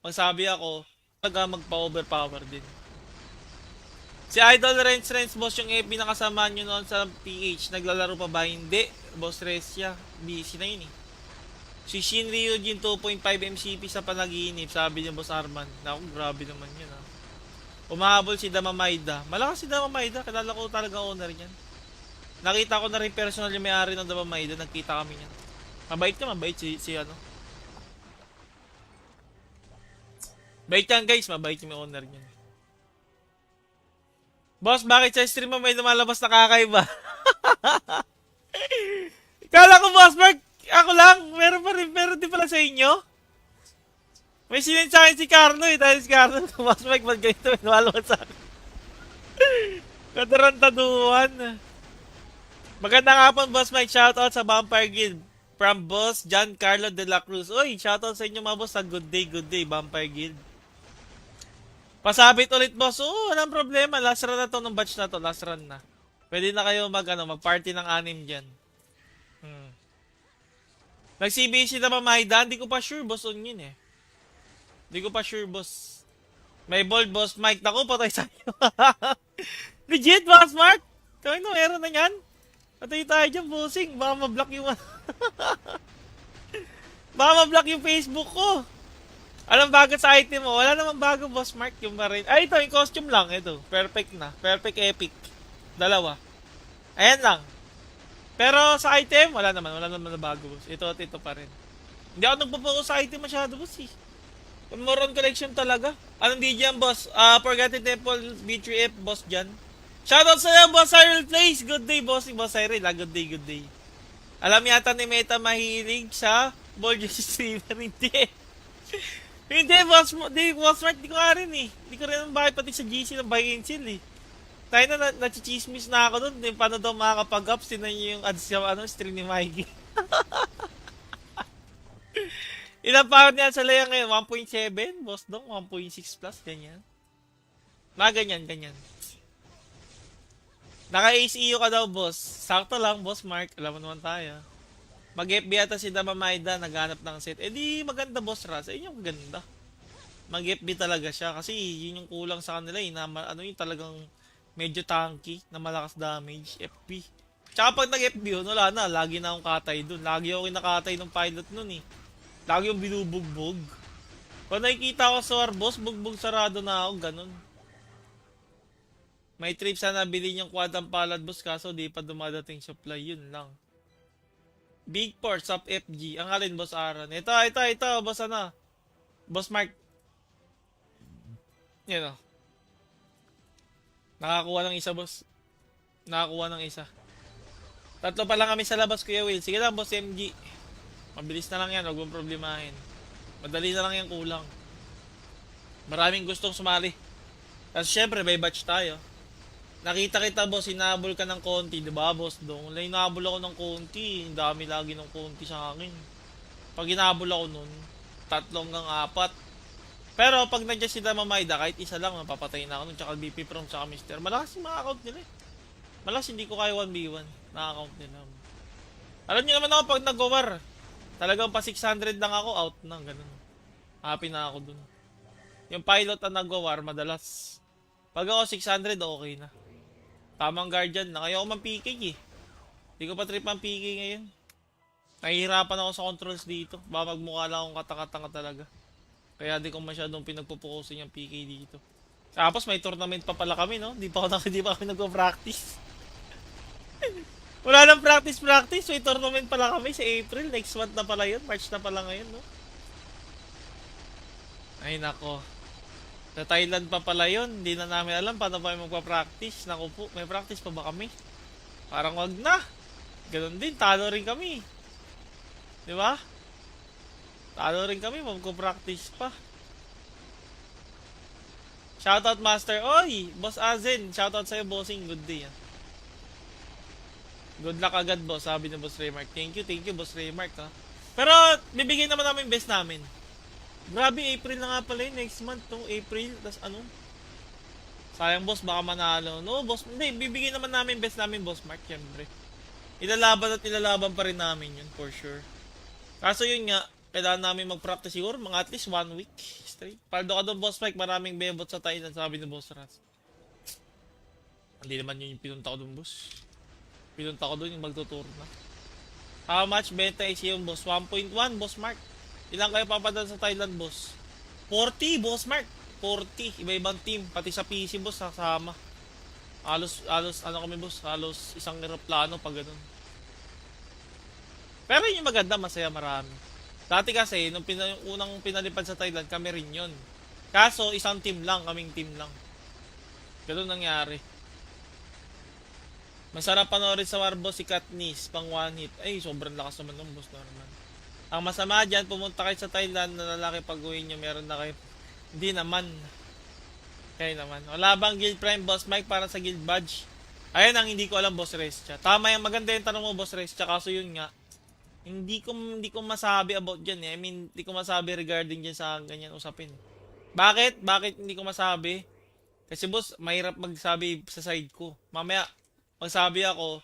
magsabi ako, magpa-overpower din. Si Idol Renz boss, yung FB na kasama nyo noon sa PH, naglalaro pa ba? Hindi. Boss Resya, busy na yun eh. Si Shin Ryujin 2.5 MCP sa panaginip, sabi niya Boss Arman. Naku, grabe naman yun ha. Umahabol si Damamaida. Malakas si Damamaida, kilala ko talaga owner niyan. Nakita ko na rin personal yung may-ari ng Damamaida, nagkita kami niyan. Mabait si ano. Bait yan guys, mabait yung may owner niyan. Boss, bakit sa stream mo may lumalabas na kakaiba? Kala ko boss, Mark, ako lang, meron din pala sa inyo. May sinend sa akin si Carlo eh, dahil si Carlo, boss Mike, ba't ganito, may lumalabas sa akin. Katarantaduhan. Magandang hapon, Boss Mike. Shoutout sa Vampire Guild. From Boss John Carlo de la Cruz. Uy, shoutout sa inyo mga boss sa good day, Vampire Guild. Pasabit ulit, boss. Oo, walang problema. Last run na to ng batch na to. Last run na. Pwede na kayo mag-party ng anim dyan. Nag-CBC na ba Maida? Hindi ko pa sure, boss, on yun eh. Hindi ko pa sure, boss. May bold, boss Mike. Naku, patay sa'yo. Legit, boss Mark? Kaya no, meron na yan. Patay tayo dyan, bossing. Baka ma-block yung... Baka ma-block yung Facebook ko. Anong bago sa item mo? Wala namang bago, boss Mark. Yung marin. Ay, ito, yung costume lang. Ito, perfect na. Perfect epic. Dalawa. Ayan lang. Pero sa item, wala naman na bago, boss. Ito at ito pa rin. Hindi ako nagpo-focus sa item masyado, boss eh. Moron collection talaga. Anong DJ yan, boss? Forgotten Temple, B3F, boss dyan. Shoutout sa'yo, Boss Cyril Place. Good day, bossing Boss Cyril. Good day. Alam yata ni Meta mahilig sa ball jersey streamer. Hindi. Hindi, boss Mark. Di ko nga rin eh. Di ko rin bakit pati sa GC ng buy and sell eh. Tayo na nachichismis na ako dun. Paano daw makakapag-ups. Tinan nyo yung ads sa stream ni Mikey. Ilang pound niya sa laya ngayon? 1.7? Boss dong, 1.6 plus. Ganyan. Ganyan. Naka-ACU ka daw, boss. Sakto lang, boss Mark. Alam mo naman tayo. Mag-FB ata si Damamaida, naghanap ng set. Eh di maganda, boss Raz. Eh yung ganda. Mag-FB talaga siya. Kasi yun yung kulang sa kanila eh. Ano yung talagang medyo tanky na malakas damage. FP. Tsaka pag nag-FB yun, wala na. Lagi na akong katay dun. Lagi ako kinakatay ng pilot nun eh. Lagi yung binubugbog. Pag nakikita ko sa war, boss, bugbog sarado na ako. Ganun. May trip sana bilhin yung quadang palad, boss, kaso di pa dumadating supply, yun lang. Big Port, sub FG. Ang alin, boss Aaron? Ito, boss ano? Boss Mark. Yan o. Nakakuha ng isa, boss. Nakakuha ng isa. Tatlo pa lang kami sa labas, Kuya Will. Sige lang, boss MG. Mabilis na lang yan, huwag mong problemahin. Madali na lang yung kulang. Maraming gustong sumali. Kasi syempre, may batch tayo. Nakita kita, boss, hinabol ka ng konti, di ba, boss dong? Hinabol ako ng konti, ang dami lagi ng konti sa akin. Pag hinabol ako nun, 3 hanggang 4. Pero pag nandiyan si Damamaida, kahit isa lang, mapapatay na ako nun, tsaka BP From, tsaka Mister. Malakas yung mga account nila eh. Malakas, hindi ko kaya 1v1 na account nila. Alam niyo naman ako, pag nag-war, talagang pa 600 lang ako, out na, ganun. Happy na ako dun. Yung pilot na nag-war, madalas. Pag ako 600, okay na. Tamang guardian na. Kaya ako man-PK eh. Hindi ko pa trip ang PK ngayon. Nahihirapan ako sa controls dito. Baka magmukha lang akong katanga-tanga talaga. Kaya di ko masyadong pinagpupukusin yung PK dito. Tapos may tournament pa pala kami, no? Di pa kami nagpo-practice. Wala nang practice. May tournament pala kami sa April. Next month na pala yun. March na pala ngayon, no? Ay, nako. Sa Thailand pa pala yun. Hindi na namin alam paano pa magpa-practice. Naku po, may practice pa ba kami? Parang wag na. Ganun din, talo rin kami. Di ba? Talo rin kami, magpa-practice pa. Shoutout Master. Oy, Boss Azen. Shoutout sa'yo, bossing. Good day. Good luck agad, boss. Sabi ni Boss Raymark. Thank you, Boss Raymark. Ha? Pero, bibigyan naman namin best namin. Grabe, April na nga pala yun. Next month, no? April. Tapos ano? Sayang, boss. Baka manalo. No, boss. Hindi, bibigyan naman namin best namin, Boss Mark. Siyempre. Ilalaban pa rin namin yun, for sure. Kaso yun nga, kailangan namin mag-practice siguro mga at least 1 week. straight. Paldo ka doon, Boss Mike. Maraming bebot sa Thailand, sabi ni Boss Ras. Hindi naman yun yung pinunta ko doon, boss. Pinunta ko doon yung magtutour na. How much benta is yung boss? 1.1, Boss Mark. Ilang kayo papadala sa Thailand, boss? 40, Boss Mark. 40. Iba-ibang team. Pati sa PC, boss, kasama. Halos, ano kami, boss? Halos isang aeroplano pag ganun. Pero yun yung maganda, masaya marami. Dati kasi, nung yung unang pinalipad sa Thailand, kami rin yun. Kaso, isang team lang, kaming team lang. Ganun nangyari. Masarap panoorin sa war, boss, si Katniss, pang one hit. Ay, sobrang lakas naman ng boss naman. Ang masama dyan, pumunta kayo sa Thailand na lalaki pag uwi nyo, meron na kayo. Hindi naman. Kaya naman. Wala bang guild prime, Boss Mike, para sa guild badge? Ayun ang hindi ko alam, Boss Rescha. Tama yung maganda yung tanong mo, Boss Rescha. Kaso yun nga, hindi ko masabi about dyan eh. I mean, hindi ko masabi regarding dyan sa ganyan usapin. Bakit? Bakit hindi ko masabi? Kasi boss, mahirap magsabi sa side ko. Mamaya, magsabi ako,